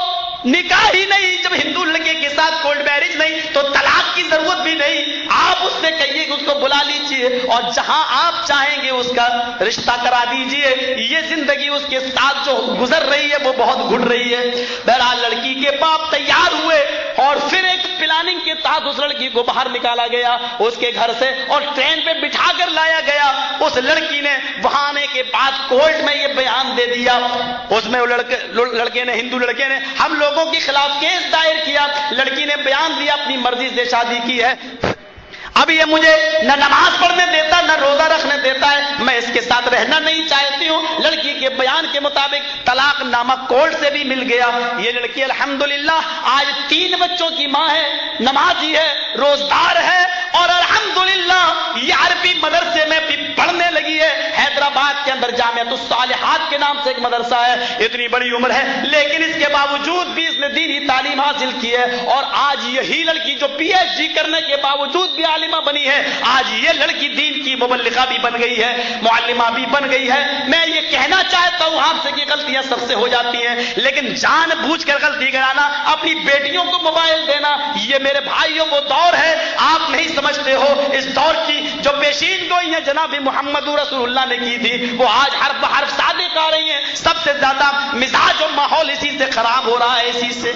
نکاح ہی نہیں, جب ہندو لڑکے کے ساتھ کورٹ میرج نہیں تو طلاق کی ضرورت بھی نہیں. آپ اس سے کہیے کہ اس کو بلا لیجیے اور جہاں آپ چاہیں گے اس کا رشتہ کرا دیجیے. یہ زندگی اس کے ساتھ جو گزر رہی ہے وہ بہت گھٹ رہی ہے. بہرحال لڑکی کے باپ تیار ہوئے اور پھر ایک پلاننگ کے تحت اس لڑکی کو باہر نکالا گیا اس کے گھر سے اور ٹرین پہ بٹھا کر لایا گیا. اس لڑکی نے وہاں آنے کے بعد کورٹ میں یہ بیان دے دیا. اس میں لڑکے نے, ہندو لڑکے نے ہم لوگوں کے خلاف کیس دائر کیا. لڑکی نے بیان دیا اپنی مرضی سے شادی کی ہے. اب اب یہ مجھے نہ نماز پڑھنے دیتا نہ روزہ رکھنے دیتا ہے، میں اس کے ساتھ رہنا نہیں چاہتی ہوں۔ لڑکی کے بیان کے مطابق طلاق نامہ کورٹ سے بھی مل گیا۔ یہ لڑکی الحمدللہ آج 3 بچوں کی ماں ہے، نمازی ہے، روزدار ہے، اور الحمدللہ یہ عربی مدرسے میں بھی پڑھنے لگی ہے۔ حیدرآباد کے اندر جامعۃ الصالحات کے نام سے ایک مدرسہ ہے۔ اتنی بڑی عمر ہے لیکن اس کے باوجود بھی اس نے دینی تعلیم حاصل کی ہے، اور آج یہی لڑکی جو پی ایچ ڈی کرنے کے باوجود بھی عالمہ بنی ہے، آج یہ لڑکی دین کی مبلغہ بھی بن گئی ہے، معلمہ بھی بن گئی ہے۔ میں یہ کہنا چاہتا ہوں آپ سے کہ غلطیاں سب سے ہو جاتی ہیں، لیکن جان بوجھ کر غلطی کرانا، اپنی بیٹیوں کو موبائل دینا، یہ میرے بھائیوں وہ دور ہے آپ نہیں سمجھتے ہو۔ اس دور کی جو پیشین گوئی ہے جناب محمد رسول اللہ نے کی تھی، وہ آج حرف بحرف صادق آ رہی ہیں۔ سب سے زیادہ مزاج اور ماحول اسی سے خراب ہو رہا ہے، اسی سے۔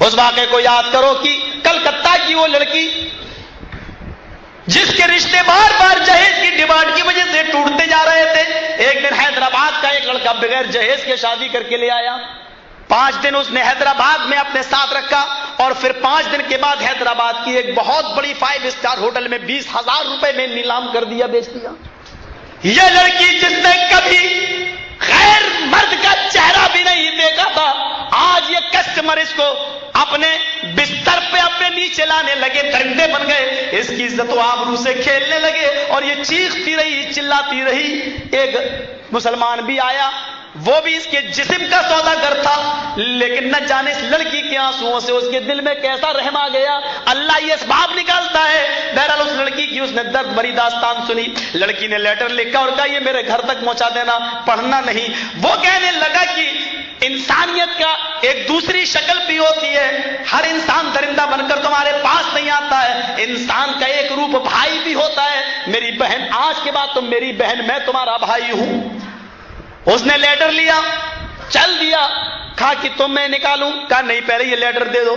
اس واقعے کو یاد کرو کہ کلکتہ کی وہ لڑکی جس کے رشتے بار بار جہیز کی ڈیمانڈ کی وجہ سے ٹوٹتے جا رہے تھے، ایک دن حیدرآباد کا ایک لڑکا بغیر جہیز کے شادی کر کے لے آیا۔ 5 دن اس نے حیدرآباد میں اپنے ساتھ رکھا، اور پھر 5 دن کے بعد حیدرآباد کی ایک بہت بڑی 5 اسٹار ہوٹل میں 20,000 روپے میں نیلام کر دیا، بیچ دیا۔ یہ لڑکی جس نے کبھی غیر مرد کا چہرہ بھی نہیں دیکھا تھا، آج یہ کسٹمر اس کو اپنے بستر پہ اپنے نیچے لانے لگے، درندے بن گئے، اس کی عزت و آبرو سے کھیلنے لگے، اور یہ چیختی رہی، چلاتی رہی۔ ایک مسلمان بھی آیا، وہ بھی اس کے جسم کا سوداگر تھا، لیکن نہ جانے اس لڑکی کے آنسوؤں سے اس کے دل میں کیسا رحم آ گیا، اللہ یہ اسباب نکالتا ہے۔ بہرحال اس لڑکی کی اس نے درد بھری داستان سنی۔ لڑکی نے لیٹر لکھا اور کہا یہ میرے گھر تک پہنچا دینا، پڑھنا نہیں۔ وہ کہنے لگا کہ انسانیت کا ایک دوسری شکل بھی ہوتی ہے، ہر انسان درندہ بن کر تمہارے پاس نہیں آتا ہے، انسان کا ایک روپ بھائی بھی ہوتا ہے۔ میری بہن، آج کے بعد تم میری بہن، میں تمہارا بھائی ہوں۔ اس نے لیٹر لیا، چل دیا، کہا کہ تم میں نکالوں، کہا نہیں پہلے یہ لیٹر دے دو۔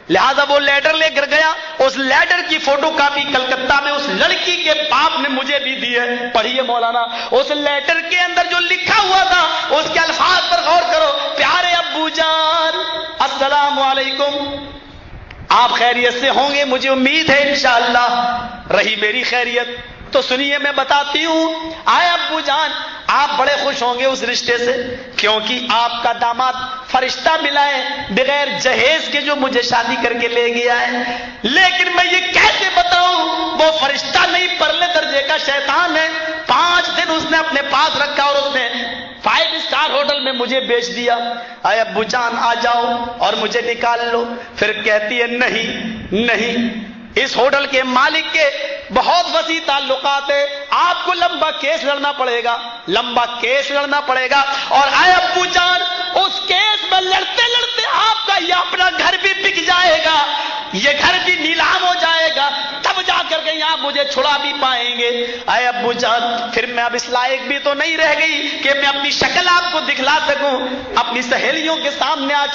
لہذا وہ لیٹر لے کر گیا، اس لیٹر کی فوٹو کاپی کلکتہ میں اس لڑکی کے باپ نے مجھے بھی دی ہے، پڑھیے مولانا۔ اس لیٹر کے اندر جو لکھا ہوا تھا اس کے الفاظ پر غور کرو۔ پیارے ابو جان، السلام علیکم، آپ خیریت سے ہوں گے، مجھے امید ہے انشاءاللہ۔ رہی میری خیریت تو سنیے میں بتاتی ہوں۔ آئے ابو جان، آپ بڑے خوش ہوں گے اس رشتے سے، کیونکہ آپ کا داماد فرشتہ ملا ہے بغیر جہیز کے جو مجھے شادی کر کے لے گیا ہے، لیکن میں یہ کیسے بتاؤں وہ فرشتہ نہیں، پرلے درجے کا شیطان ہے۔ 5 دن اس نے اپنے پاس رکھا اور اس نے 5 اسٹار ہوٹل میں مجھے بیچ دیا۔ آئے ابو جان آ جاؤ اور مجھے نکال لو۔ پھر کہتی ہے نہیں، اس ہوٹل کے مالک کے بہت وسیع تعلقات ہے، آپ کو لمبا کیس لڑنا پڑے گا، اور اے ابو جان اس کیس میں لڑتے لڑتے آپ کا یہ اپنا گھر بھی بک جائے گا، یہ گھر بھی نیلام ہو جائے گا، تب جا کر کے آپ مجھے چھڑا بھی پائیں گے۔ اے ابو جان، پھر میں اب اس لائق بھی تو نہیں رہ گئی کہ میں اپنی شکل آپ کو دکھلا سکوں، اپنی سہیلیوں کے سامنے آ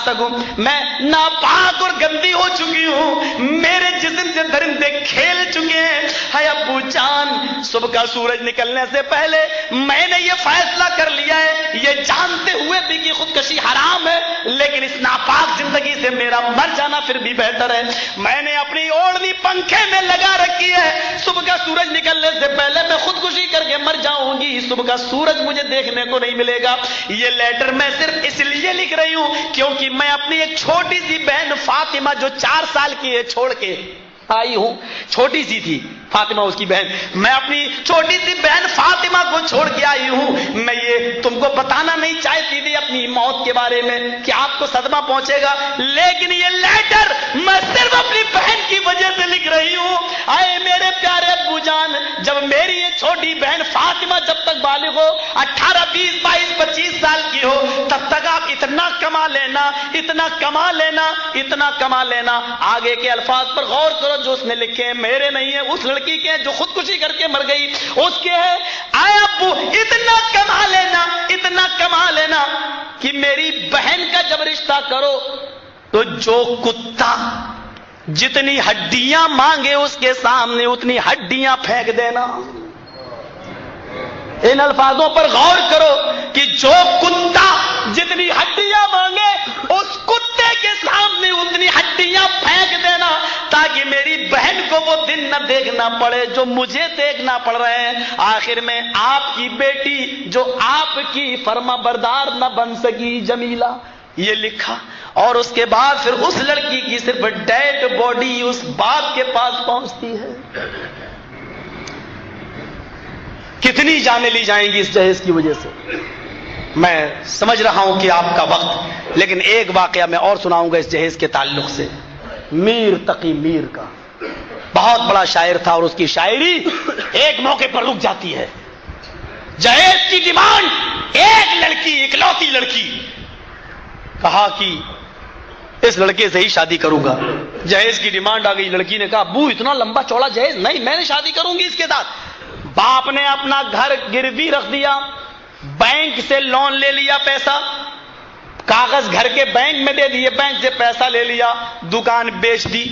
سکوں، میں ناپاک اور گندی ہو چکی ہوں، میرے جسم سے درندے کھیل چکے ہیں۔ اے ابو جان، صبح کا سورج نکلنے سے پہلے میں نے یہ فیصلہ کر لیا ہے، یہ جانتے ہوئے بھی کہ خودکشی حرام ہے، لیکن اس ناپاک زندگی سے میرا مر جانا پھر بھی بہتر ہے۔ میں نے اپنی اوڑھنی پنکھے میں لگا رکھی ہے، صبح کا سورج نکلنے سے پہلے میں خودکشی کر کے مر جاؤں گی، صبح کا سورج مجھے دیکھنے کو نہیں ملے گا۔ یہ لیٹر میں صرف اس لیے لکھ رہی ہوں کیونکہ میں اپنی ایک چھوٹی سی بہن فاطمہ جو 4 سال کی ہے چھوڑ کے آئی ہوں، چھوٹی سی تھی فاطمہ اس کی بہن، میں اپنی چھوٹی سی بہن فاطمہ کو چھوڑ کے آئی ہوں۔ میں یہ تم کو بتانا نہیں چاہتی تھی اپنی موت کے بارے میں کہ آپ کو صدمہ پہنچے گا، لیکن یہ لیٹر میں صرف اپنی بہن کی وجہ سے لکھ رہی ہوں۔ اے میرے پیارے ابو جان، جب میری یہ چھوٹی بہن فاطمہ جب تک بالغ ہو، 18، 20، 22، 25 سال کی ہو، تب تک آپ اتنا کما لینا۔ آگے کے الفاظ پر غور کرو جو اس نے لکھے ہیں، میرے نہیں ہیں، اس لڑکی کے جو خودکشی کر کے مر گئی اس کے ہے۔ اے ابو، اتنا کما لینا کہ میری بہن کا جب رشتہ کرو تو جو کتا جتنی ہڈیاں مانگے اس کے سامنے اتنی ہڈیاں پھینک دینا۔ ان الفاظوں پر غور کرو کہ جو کتا جتنی ہڈیاں مانگے اس کتے کے سامنے اتنی ہڈیاں پھینک دینا۔ نہ دیکھنا پڑے جو مجھے دیکھنا پڑ رہے ہیں. آخر میں آپ کی بیٹی جو آپ کی فرما بردار نہ بن سکی جمیلہ، یہ لکھا. اور اس کے بعد پھر اس لڑکی کی صرف ڈیڈ باڈی اس باپ کے پاس پہنچتی ہے. کتنی جانیں لی جائیں گی اس جہیز کی وجہ سے. میں سمجھ رہا ہوں کہ آپ کا وقت، لیکن ایک واقعہ میں اور سناؤں گا اس جہیز کے تعلق سے. میر تقی میر کا بہت بڑا شاعر تھا، اور اس کی شاعری ایک موقع پر رک جاتی ہے. جہیز کی ڈیمانڈ، ایک لڑکی، اکلوتی لڑکی، کہا کہ اس لڑکے سے ہی شادی کروں گا. جہیز کی ڈیمانڈ آ گئی. لڑکی نے کہا ابو اتنا لمبا چوڑا جہیز نہیں، میں نے شادی کروں گی اس کے ساتھ. باپ نے اپنا گھر گروی رکھ دیا، بینک سے لون لے لیا، پیسہ کاغذ گھر کے بینک میں دے دیے، بینک سے پیسہ لے لیا، دکان بیچ دی.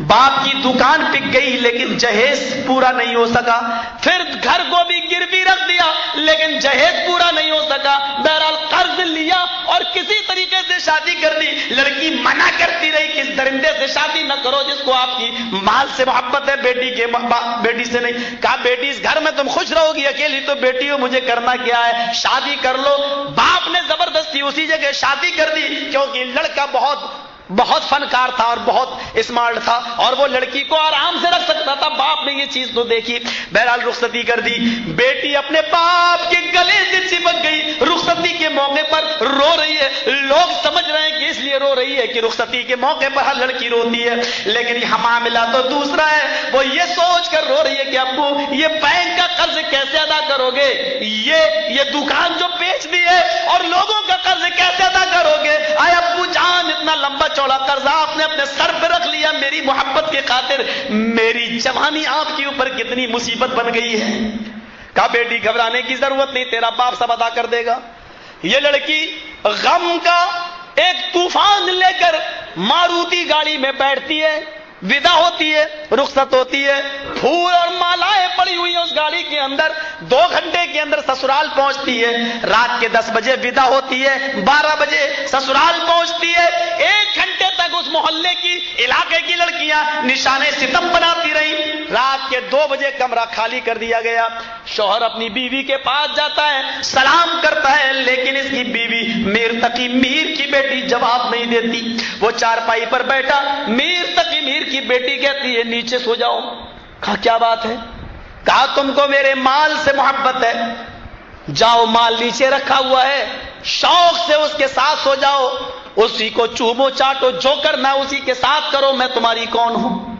باپ کی دکان بک گئی لیکن جہیز پورا نہیں ہو سکا. پھر گھر کو بھی گروی رکھ دیا لیکن جہیز پورا نہیں ہو سکا. بہرحال قرض لیا اور کسی طریقے سے شادی کر دی. لڑکی منع کرتی رہی کہ اس درندے سے شادی نہ کرو جس کو آپ کی مال سے محبت ہے، بیٹی سے نہیں. کہا بیٹی اس گھر میں تم خوش رہو گی، اکیلی تو بیٹی ہو، مجھے کرنا کیا ہے، شادی کر لو. باپ نے زبردستی اسی جگہ شادی کر دی، کیونکہ لڑکا بہت فنکار تھا اور بہت اسمارٹ تھا اور وہ لڑکی کو آرام سے رکھ سکتا تھا. باپ نے یہ چیز تو دیکھی. بہرحال رخصتی کر دی. بیٹی اپنے باپ کے گلے سے چپک گئی. رخصتی کے موقع پر رو رہی ہے. لوگ سمجھ رہے ہیں کہ اس لیے رو رہی ہے کہ رخصتی کے موقع پر ہر لڑکی روتی ہے، لیکن یہ معاملہ تو دوسرا ہے. وہ یہ سوچ کر رو رہی ہے کہ ابو یہ بینک کا قرض کیسے ادا کرو گے، یہ دکان جو بیچ دی ہے اور لوگوں کا قرض کیسے ادا کرو گے. آئے ابو جان اتنا لمبا چوڑا قرض آپ نے اپنے سر پہ رکھ لیا میری محبت کی خاطر. میری جوانی آپ کے اوپر کتنی مصیبت بن گئی ہے. کہا بیٹی گھبرانے کی ضرورت نہیں، تیرا باپ سب ادا کر دے گا. یہ لڑکی غم کا ایک طوفان لے کر ماروتی گاڑی میں بیٹھتی ہے، ودا ہوتی ہے، رخصت ہوتی ہے. پھول اور مالائیں پڑی ہوئی ہیں اس گاڑی کے اندر. 2 گھنٹے کے اندر سسرال پہنچتی ہے. رات کے 10 بجے ودا ہوتی ہے، 12 بجے سسرال پہنچتی ہے. 1 گھنٹے تک اس محلے کی، علاقے کی لڑکیاں نشانے ستم بناتی رہی. رات کے 2 بجے کمرہ خالی کر دیا گیا. شوہر اپنی بیوی کے پاس جاتا ہے، سلام کرتا ہے، لیکن اس کی بیوی میر تقی میر کی بیٹی جواب نہیں دیتی. وہ چارپائی پر بیٹھا. میر تقی میر کی بیٹی کہتی ہے نیچے سو جاؤ. کہا کیا بات ہے؟ کہا تم کو میرے مال سے محبت ہے، جاؤ مال نیچے رکھا ہوا ہے، شوق سے اس کے ساتھ سو جاؤ، اسی کو چومو چاٹو، جو کرنا اسی کے ساتھ کرو، میں تمہاری کون ہوں.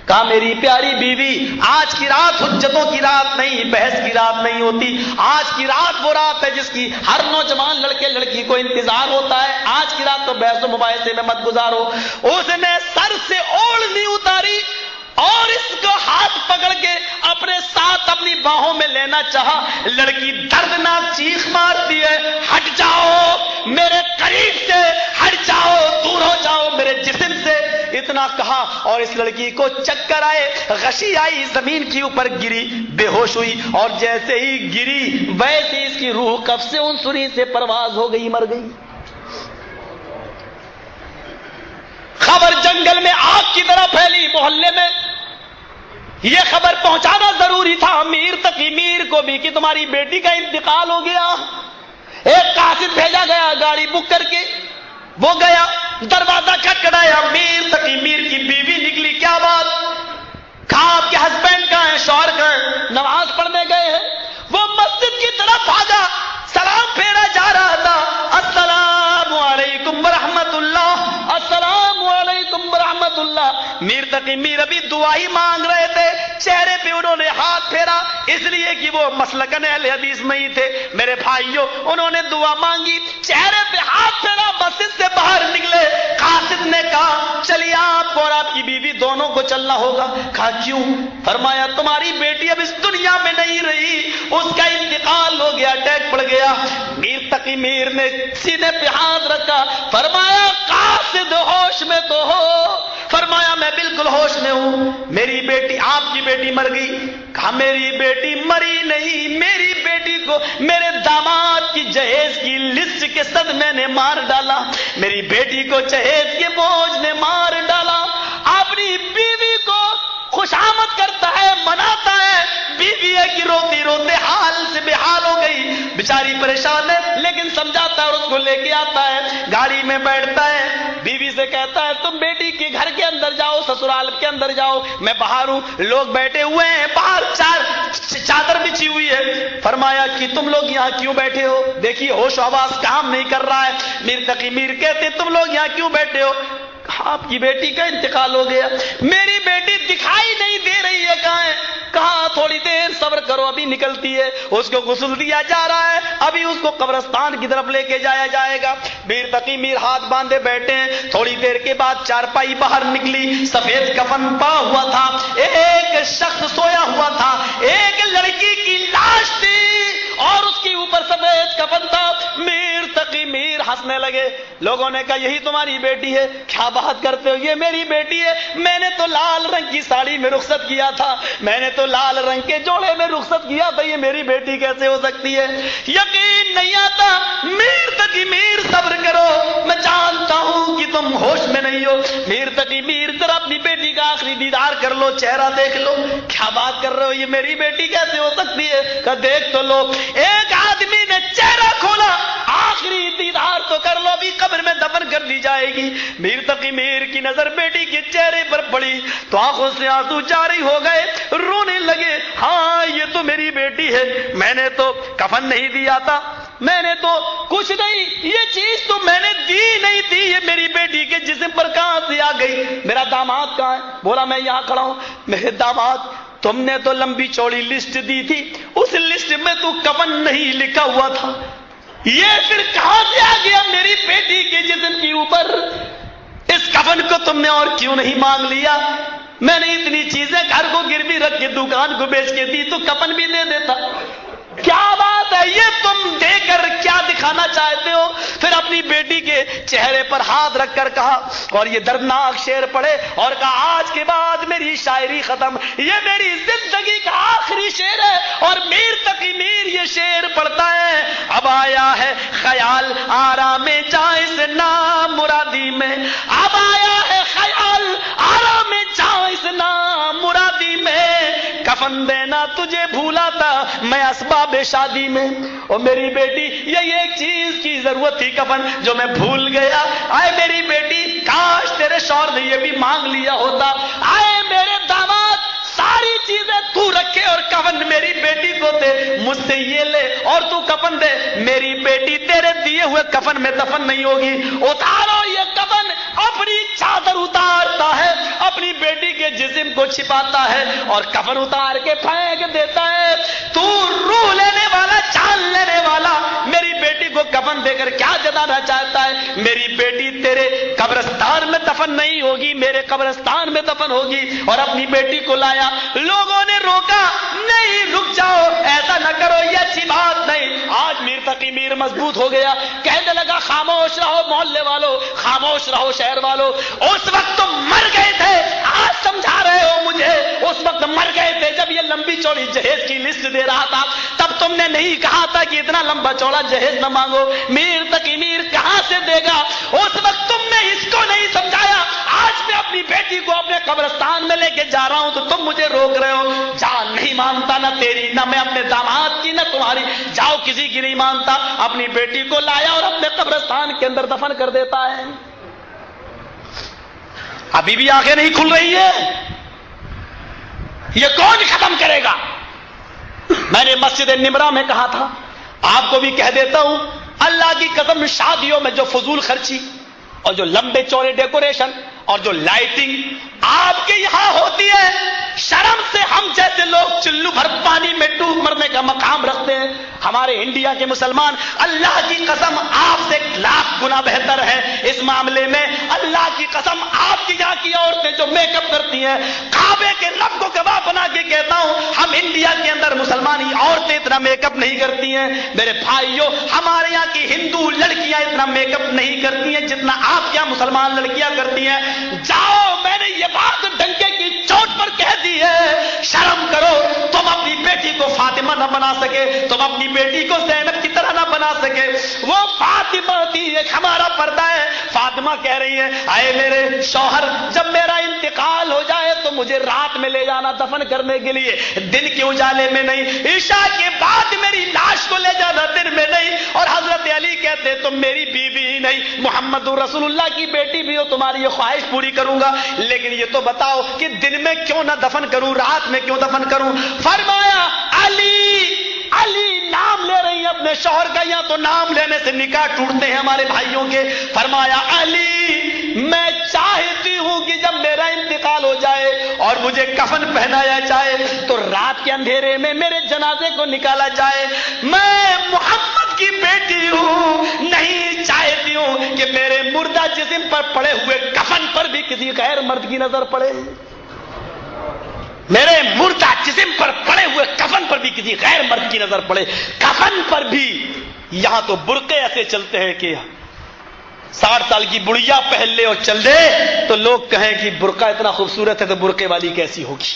کہا میری پیاری بیوی آج کی رات حجتوں کی رات نہیں، بحث کی رات نہیں ہوتی. آج کی رات وہ رات ہے جس کی ہر نوجوان لڑکے لڑکی کو انتظار ہوتا ہے. آج کی رات تو بحث و مباحثے میں مت گزارو. اس نے سر سے اوڑھنی اتاری اور اس کو ہاتھ پکڑ کے اپنے ساتھ اپنی باہوں میں لینا چاہا. لڑکی دردناک چیخ مارتی ہے، ہٹ جاؤ میرے قریب سے، ہٹ جاؤ، دور ہو جاؤ میرے جسم سے. اتنا کہا اور اس لڑکی کو چکر آئے، غشی آئی، زمین کے اوپر گری، بے ہوش ہوئی. اور جیسے ہی گری ویسے اس کی روح قبض سے عنصری سے پرواز ہو گئی، مر گئی. خبر جنگل میں آگ کی طرح پھیلی محلے میں. یہ خبر پہنچانا ضروری تھا میر تقی میر کو بھی کہ تمہاری بیٹی کا انتقال ہو گیا. ایک قاصد بھیجا گیا گاڑی بک کر کے. وہ گیا، دروازہ کھٹکھٹایا، میر تقی میر کی بیوی نکلی. کیا بات؟ کہا آپ کے ہسبینڈ کہاں ہیں، شوہر کہاں ہیں؟ نماز پڑھنے گئے ہیں. وہ مسجد کی طرف بھاگا، سلام پھیرا جا رہا تھا. السلام علیکم ورحمت اللہ، السلام علیکم ورحمت اللہ. میر تقی میر ابھی دعا ہی مانگ رہے تھے، چہرے پہ انہوں نے ہاتھ پھیرا، اس لیے کہ وہ مسلکن اہل حدیث نہیں تھے. میرے بھائیوں، انہوں نے دعا مانگی، چہرے پہ ہاتھ پھیرا، مسجد سے باہر نکلے. قاصد نے کہا چلیے آپ کو اور آپ کی بیوی دونوں کو چلنا ہوگا. کہا کیوں؟ فرمایا تمہاری بیٹی اب اس دنیا میں نہیں رہی، اس کا انتقال ہو گیا، اٹیک پڑ گیا. میر تقی میر نے سینے پہ ہاتھ رکھا، فرمایا قاصد ہوش میں تو ہو؟ فرمایا میں بالکل ہوش میں ہوں. میری بیٹی، آپ کی بیٹی مر گئی. کہا میری بیٹی مری نہیں، میری بیٹی کو میرے داماد کی جہیز کی لسٹ کے صدمے نے مار ڈالا، میری بیٹی کو جہیز کے بوجھ نے مار ڈالا. اپنی بیوی کو خوش آمد کرتا ہے, مناتا ہے. بیوی ہے کہ روتی روتے حال سے بے حال ہو گئی, بیچاری پریشان ہے, لیکن سمجھاتا ہے اور اس کو لے کے آتا ہے. گاڑی میں بیٹھتا ہے, بیوی سے کہتا ہے تم بیٹی کے گھر کے اندر جاؤ, سسرال کے اندر جاؤ, میں باہر ہوں, لوگ بیٹھے ہوئے ہیں باہر, چادر بچھی ہوئی ہے. فرمایا کہ تم لوگ یہاں کیوں بیٹھے ہو؟ دیکھیے ہوش و حواس کام نہیں کر رہا ہے. میر تقی میر کہتے تم لوگ یہاں کیوں بیٹھے ہو؟ آپ کی بیٹی کا انتقال ہو گیا. میری بیٹی دکھائی نہیں دے رہی ہے, کہاں ہے؟ کہاں تھوڑی دیر صبر کرو, ابھی نکلتی ہے. اس کو غسل دیا جا رہا ہے, ابھی اس کو قبرستان کی طرف لے کے جایا جائے گا. میر تقی میر ہاتھ باندھے بیٹھے ہیں. تھوڑی دیر کے بعد چارپائی باہر نکلی, سفید کفن پا ہوا تھا, ایک شخص سویا ہوا تھا, ایک لڑکی کی لاش تھی اور اس کے اوپر سفید کفن تھا. میر تقی میر ہنسنے لگے. لوگوں نے کہا یہی تمہاری بیٹی ہے؟ کیا بات کرتے ہو, یہ میری بیٹی ہے. میں نے تو لال رنگ کی ساڑی میں رخصت کیا تھا, میں نے تو لال رنگ کے جوڑے میں رخصت کیا تھا, یہ میری بیٹی کیسے ہو سکتی ہے؟ یقین نہیں آتا. میر تقی میر صبر کرو, میں جانتا ہوں کہ تم ہوش میں نہیں ہو. میر تقی میر ذرا اپنی بیٹی کا آخری دیدار کر لو, چہرہ دیکھ لو. کیا بات کر رہے ہو, یہ میری بیٹی کیسے ہو سکتی ہے؟ کہ دیکھ تو لو. ایک آدمی نے چہرہ کھولا, آخری دیدار تو کر لو, ابھی قبر میں دفن کر دی جائے گی. میر تقی میر کی نظر بیٹی کے چہرے پر پڑی تو آنکھوں سے آنسو جاری ہو گئے, رونے لگے. ہاں یہ تو میری بیٹی ہے, میں نے تو کفن نہیں دیا تھا, میں نے تو کچھ نہیں, یہ چیز تو میں نے دی نہیں تھی, یہ میری بیٹی کے جسم پر کہاں سے آ گئی؟ میرا داماد کہاں ہے؟ بولا میں یہاں کھڑا ہوں. میرے داماد, تم نے تو لمبی چوڑی لسٹ دی تھی, اس لسٹ میں تو کفن نہیں لکھا ہوا تھا, یہ پھر کہاں سے آ گیا میری بیٹی کے جسم کے اوپر؟ اس کفن کو تم نے اور کیوں نہیں مانگ لیا؟ میں نے اتنی چیزیں گھر کو گروی رکھ کے دکان کو بیچ کے دی تو کفن بھی دے دیتا. کیا بات ہے, یہ تم دے کر کیا دکھانا چاہتے ہو؟ پھر اپنی بیٹی کے چہرے پر ہاتھ رکھ کر کہا, اور یہ دردناک شعر پڑھے اور کہا آج کے بعد میری شاعری ختم, یہ میری زندگی کا آخری شعر ہے. اور میر تقی میر یہ شعر پڑھتا ہے, اب آیا ہے خیال آرام جائز نام مرادی میں, اب آیا ہے خیال آرام جائز نام مرادی میں, کفن دینا تجھے بھولا تھا میں اسباب شادی میں. اور میری بیٹی یہ ایک چیز کی ضرورت تھی کفن, جو میں بھول گیا. آئے میری بیٹی, کاش تیرے شوہر نے یہ بھی مانگ لیا ہوتا. آئے میرے داماد, ساری چیزیں تو رکھے اور کفن میری بیٹی کو دے, مجھ سے یہ لے اور تو کفن دے. میری بیٹی تیرے دیے ہوئے کفن میں دفن نہیں ہوگی. اتارو یہ کفن. اپنی چادر اتارتا ہے, اپنی بیٹی کے جسم کو چھپاتا ہے اور کفن اتار کے پھینک دیتا ہے. تو روح لینے والا, جان لینے والا, میری بیٹی کو کفن دے کر کیا جتانا چاہتا ہے؟ میری بیٹی تیرے قبرستان میں دفن نہیں ہوگی, میرے قبرستان میں دفن ہوگی. اور اپنی بیٹی کو لایا, لوگوں نے روکا, نہیں رک جاؤ, ایسا نہ کرو, یہ اچھی بات نہیں. آج میر تقی میر مضبوط ہو گیا, کہنے لگا خاموش رہو محلے والوں, خاموش رہو شہر والوں. اس وقت تم مر گئے تھے, آج سمجھا رہے ہو مجھے, اس وقت مر گئے تھے جب یہ لمبی چوڑی جہیز کی لسٹ دے رہا تھا. تب تم نے نہیں کہا تھا کہ اتنا لمبا چوڑا جہیز نہ مانگو. میر تقی میر کہاں سے دے گا؟ اس وقت تم نے اس کو نہیں سمجھایا. آج میں اپنی بیٹی کو اپنے قبرستان میں لے کے جا رہا ہوں تو تم مجھے روک رہے ہو. جان نہیں مانتا, نہ تیری, نہ میں اپنے داماد کی, نہ تمہاری, جاؤ کسی کی نہیں مانتا. اپنی بیٹی کو لایا اور اپنے قبرستان کے اندر دفن کر دیتا ہے. ابھی بھی آنکھیں نہیں کھل رہی ہے, یہ کون ختم کرے گا؟ میں نے مسجد نمرہ میں کہا تھا, آپ کو بھی کہہ دیتا ہوں, اللہ کی قسم شادیوں میں جو فضول خرچی اور جو لمبے چوڑے ڈیکوریشن اور جو لائٹنگ آپ کے یہاں ہوتی ہے, شرم سے ہم جیسے لوگ چلو بھر پانی میں ڈوب مرنے کا مقام رکھتے ہیں. ہمارے انڈیا کے مسلمان اللہ کی قسم آپ سے 1,00,000 گنا بہتر ہے اس معاملے میں. اللہ کی قسم آپ کی یہاں کی عورتیں جو میک اپ کرتی ہیں, کعبے کے رب کو گواہ بنا کے کہتا ہوں, ہم انڈیا کے اندر مسلمانی عورتیں اتنا میک اپ نہیں کرتی ہیں. میرے بھائیوں, ہمارے یہاں کی ہندو لڑکیاں اتنا میک اپ نہیں کرتی ہیں جتنا آپ یہاں مسلمان لڑکیاں کرتی ہیں. جاؤ, میں نے یہ بات ڈنکے کی چوٹ پر کہہ دی ہے, شرم کرو. تم اپنی بیٹی کو فاطمہ نہ بنا سکے, تم اپنی بیٹی کو زینب کی طرح نہ بنا بنا سکے. وہ فاطمہ تھی، ایک ہمارا پردہ ہے. فاطمہ کہہ رہی ہے اے میرے شوہر جب میرا انتقال ہو جائے تو مجھے رات میں لے جانا دفن کرنے کے لیے، دن کے اجالے میں نہیں. عشاء کے بعد میری لاش کو لے جانا، دن میں نہیں. اور حضرت علی کہتے تم میری بیوی ہی نہیں، محمد رسول اللہ کی بیٹی بھی ہو، تمہاری یہ خواہش پوری کروں گا، لیکن یہ تو بتاؤ کہ دن میں کیوں نہ دفن کروں، رات میں کیوں دفن کروں. فرمایا علی نام لے رہی ہیں اپنے شوہر کا، یا تو نام لینے سے نکاح ٹوٹتے ہیں ہمارے بھائیوں کے. فرمایا علی میں چاہتی ہوں کہ جب میرا انتقال ہو جائے اور مجھے کفن پہنایا جائے تو رات کے اندھیرے میں میرے جنازے کو نکالا جائے. میں محمد کی بیٹی ہوں، نہیں چاہتی ہوں کہ میرے مردہ جسم پر پڑے ہوئے کفن پر بھی کسی غیر مرد کی نظر پڑے. میرے مردہ جسم پر پڑے ہوئے کفن پر بھی کسی غیر مرد کی نظر پڑے. کفن پر بھی یہاں تو برقعے ایسے چلتے ہیں کہ 60 سال کی بڑھیا پہن لے اور چل دے تو لوگ کہیں کہ برقع اتنا خوبصورت ہے تو برقعے والی کیسی ہوگی.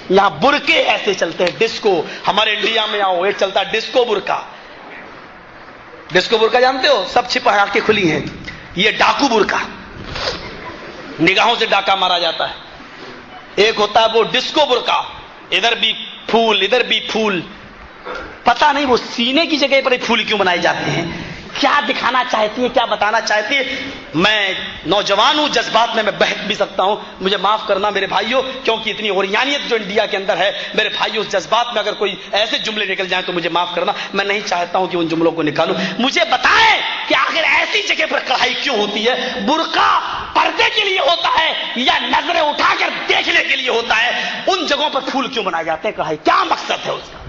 یہاں برقعے ایسے چلتے ہیں. ڈسکو ہمارے انڈیا میں آؤ ایک چلتا ڈسکو برقع. ڈسکو برقع جانتے ہو؟ سب چھپا آنکھیں کھلی ہیں. یہ ڈاکو برقع، نگاہوں سے ڈاکہ مارا جاتا ہے. ایک ہوتا ہے وہ ڈسکو برقع، ادھر بھی پھول ادھر بھی پھول. پتہ نہیں وہ سینے کی جگہ پر پھول کیوں بنائے جاتے ہیں، کیا دکھانا چاہتی ہے، کیا بتانا چاہتی ہے. میں نوجوان ہوں، جذبات میں بہک بھی سکتا ہوں، مجھے معاف کرنا میرے بھائیوں، کیونکہ اتنی اوریانیت جو انڈیا کے اندر ہے میرے بھائیوں، اس جذبات میں اگر کوئی ایسے جملے نکل جائیں تو مجھے معاف کرنا. میں نہیں چاہتا ہوں کہ ان جملوں کو نکالوں. مجھے بتائیں کہ آخر ایسی جگہ پر کڑھائی کیوں ہوتی ہے؟ برقع پردے کے لیے ہوتا ہے یا نظریں اٹھا کر دیکھنے کے لیے ہوتا ہے؟ ان جگہوں پر پھول کیوں بنائے جاتے ہیں؟ کڑھائی کیا مقصد ہے اس کا؟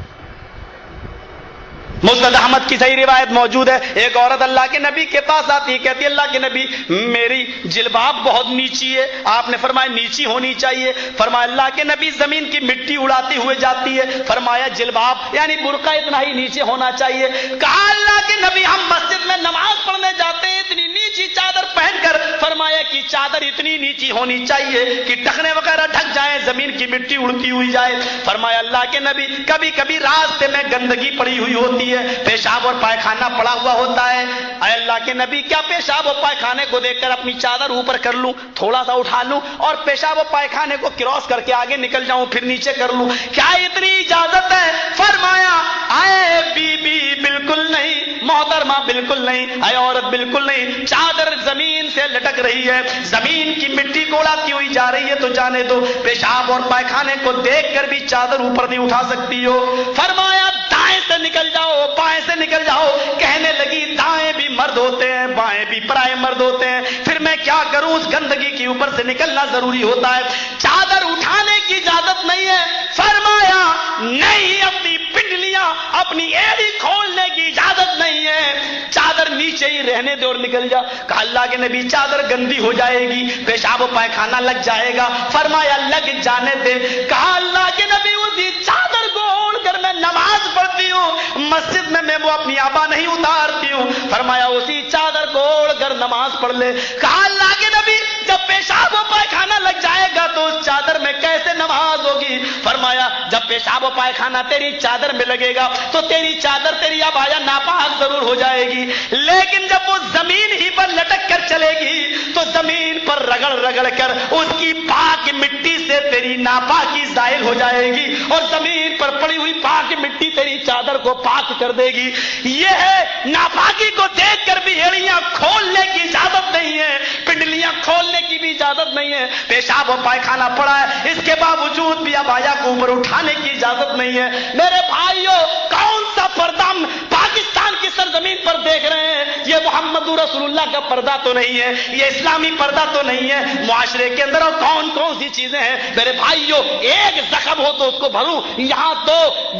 مسند احمد کی صحیح روایت موجود ہے. ایک عورت اللہ کے نبی کے پاس آتی ہے، کہتی ہے اللہ کے نبی میری جلباب بہت نیچی ہے. آپ نے فرمایا نیچی ہونی چاہیے. فرمایا اللہ کے نبی زمین کی مٹی اڑاتی ہوئے جاتی ہے. فرمایا جلباب یعنی برقع اتنا ہی نیچے ہونا چاہیے. کہا اللہ کے نبی ہم مسجد میں نماز پڑھنے جاتے ہیں اتنی نیچی چادر پہن کر. فرمایا کہ چادر اتنی نیچی ہونی چاہیے کہ ٹخنے وغیرہ ڈھک جائیں، زمین کی مٹی اڑتی ہوئی جائے. فرمایا اللہ کے نبی کبھی کبھی راستے میں گندگی پڑی ہوئی ہوتی ہے، پیشاب اور پائخانہ پڑا ہوا ہوتا ہے. اے اللہ کے نبی کیا پیشاب اور پائخانے کو دیکھ کر اپنی چادر اوپر کر لوں، تھوڑا سا اٹھا لوں اور پیشاب اور پائخانے کو کراس کر کے آگے نکل جاؤں پھر نیچے کر لوں، کیا اتنی اجازت ہے؟ فرمایا اے بی بی بالکل نہیں، محترمہ بالکل نہیں، اے عورت بالکل نہیں. چادر زمین سے لٹک رہی ہے، زمین کی مٹی کو اڑاتی ہوئی جا رہی ہے تو جانے دو، پیشاب اور پائخانے کو دیکھ کر بھی چادر اوپر نہیں اٹھا سکتی ہو. فرمایا دائیں سے نکل جاؤ، بائیں سے نکل جاؤ. کہنے لگی دائیں بھی مرد ہوتے ہیں، بائیں بھی پرائے مرد ہوتے ہیں، پھر میں کیا کروں؟ اس گندگی کے اوپر سے نکلنا ضروری ہوتا ہے. چادر اٹھانے کی اجازت نہیں ہے. فرمایا نہیں، اپنی پنڈلیاں اپنی ایڑی کھولنے کی اجازت نہیں ہے، چادر نیچے ہی رہنے دے اور نکل جا. کہا اللہ کے نبی چادر گندی ہو جائے گی، پیشاب و پائخانہ لگ جائے گا. فرمایا لگ جانے دے. کہا اللہ کے نبی اسی چادر کو اوڑھ کر میں نماز پڑھتی ہوں، مسجد میں وہ اپنی آبا نہیں اتارتی ہوں. فرمایا اسی چادر کو اوڑھ کر نماز پڑھ لے. کہا اللہ کے نبی جب پیشاب و پائخانہ لگ جائے گا تو اس چادر میں کیسے نماز ہوگی؟ فرمایا جب پیشاب و پائخانہ تیری چادر میں لگے گا تو تیری چادر تیری آبایا ناپاک ضرور ہو جائے گی، لیکن جب وہ زمین ہی پر لٹک کر چلے گی تو زمین پر رگڑ رگڑ کر اس کی پاک مٹی سے تیری ناپاکی زائل ہو جائے گی اور زمین پر پڑی ہوئی پاک مٹی تیری چادر کو پاک کر دے گی. یہ ہے ناپاکی کو دیکھ کر بھی ایڑیاں کھولنے کی اجازت نہیں ہے، پنڈلیاں کھولنے کی بھی اجازت نہیں ہے. پیشاب و پائخانہ پڑا ہے، اس کے باوجود بھی ابایا کو اوپر اٹھانے کی اجازت نہیں ہے. میرے بھائیوں کون سا پردہ پاکستان کی سرزمین پر دیکھ رہے ہیں؟ یہ محمد رسول اللہ کا پردہ تو نہیں ہے، یہ اسلامی پردہ تو نہیں ہے. معاشرے کے اندر اور کون کون سی چیزیں ہیں میرے بھائیوں؟ ایک زخم ہو تو اس کو بھروں. یہاں تو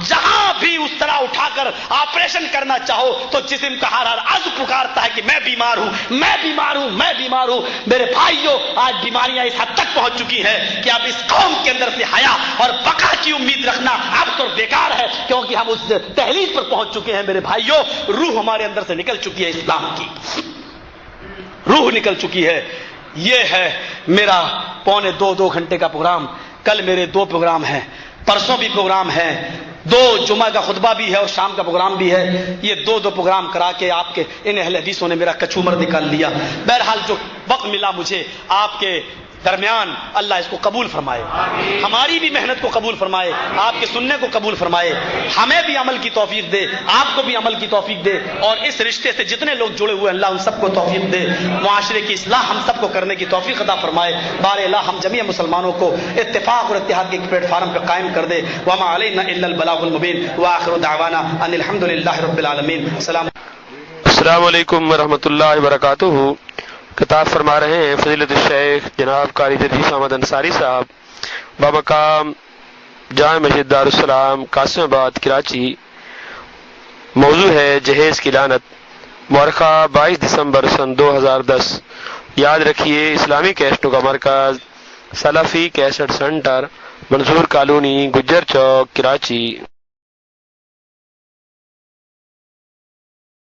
جہاں بھی اس طرح اٹھا کر آپریشن کرنا چاہو تو جسم کا ہر عضو پکارتا ہے کہ میں بیمار ہوں، میں بیمار ہوں، میں بیمار ہوں. میرے بھائیوں آج بیماریاں اس حد تک پہنچ چکی ہیں کہ اب اس قوم کے اندر سے حیا اور بقا کی امید رکھنا اب تو بیکار ہے، کیونکہ ہم اس تحلیل پر پہنچ چکے ہیں. میرے بھائیوں روح ہمارے اندر سے نکل چکی ہے، اسلام کی روح نکل چکی ہے. یہ ہے میرا پونے دو گھنٹے کا پروگرام. کل میرے 2 پروگرام ہیں، پرسوں بھی پروگرام ہے. دو جمعہ کا خطبہ بھی ہے اور شام کا پروگرام بھی ہے. یہ دو پروگرام کرا کے آپ کے ان اہل حدیثوں نے میرا کچومر نکال لیا. بہرحال جو وقت ملا مجھے آپ کے درمیان، اللہ اس کو قبول فرمائے، ہماری بھی محنت کو قبول فرمائے، آپ کے سننے کو قبول فرمائے، ہمیں بھی عمل کی توفیق دے، آپ کو بھی عمل کی توفیق دے، اور اس رشتے سے جتنے لوگ جڑے ہوئے اللہ ان سب کو توفیق دے. معاشرے کی اصلاح ہم سب کو کرنے کی توفیق عطا فرمائے. بار اللہ ہم جمیع مسلمانوں کو اتفاق اور اتحاد کے پلیٹ فارم پہ قائم کر دے. وما علینا الا البلاغ المبین وآخر دعوانا ان الحمد للہ رب العالمین. السلام علیکم ورحمۃ اللہ وبرکاتہ. خطاب فرما رہے ہیں فضیلت الشیخ جناب قاری تدریس احمد انصاری صاحب بمقام جامع مسجد دارالسلام قاسم آباد کراچی. موضوع ہے جہیز کی لعنت. مورخہ 22 دسمبر سن 2010. یاد رکھیے اسلامی کیسٹوں کا مرکز سلفی کیسٹ سینٹر، منظور کالونی، گجر چوک، کراچی.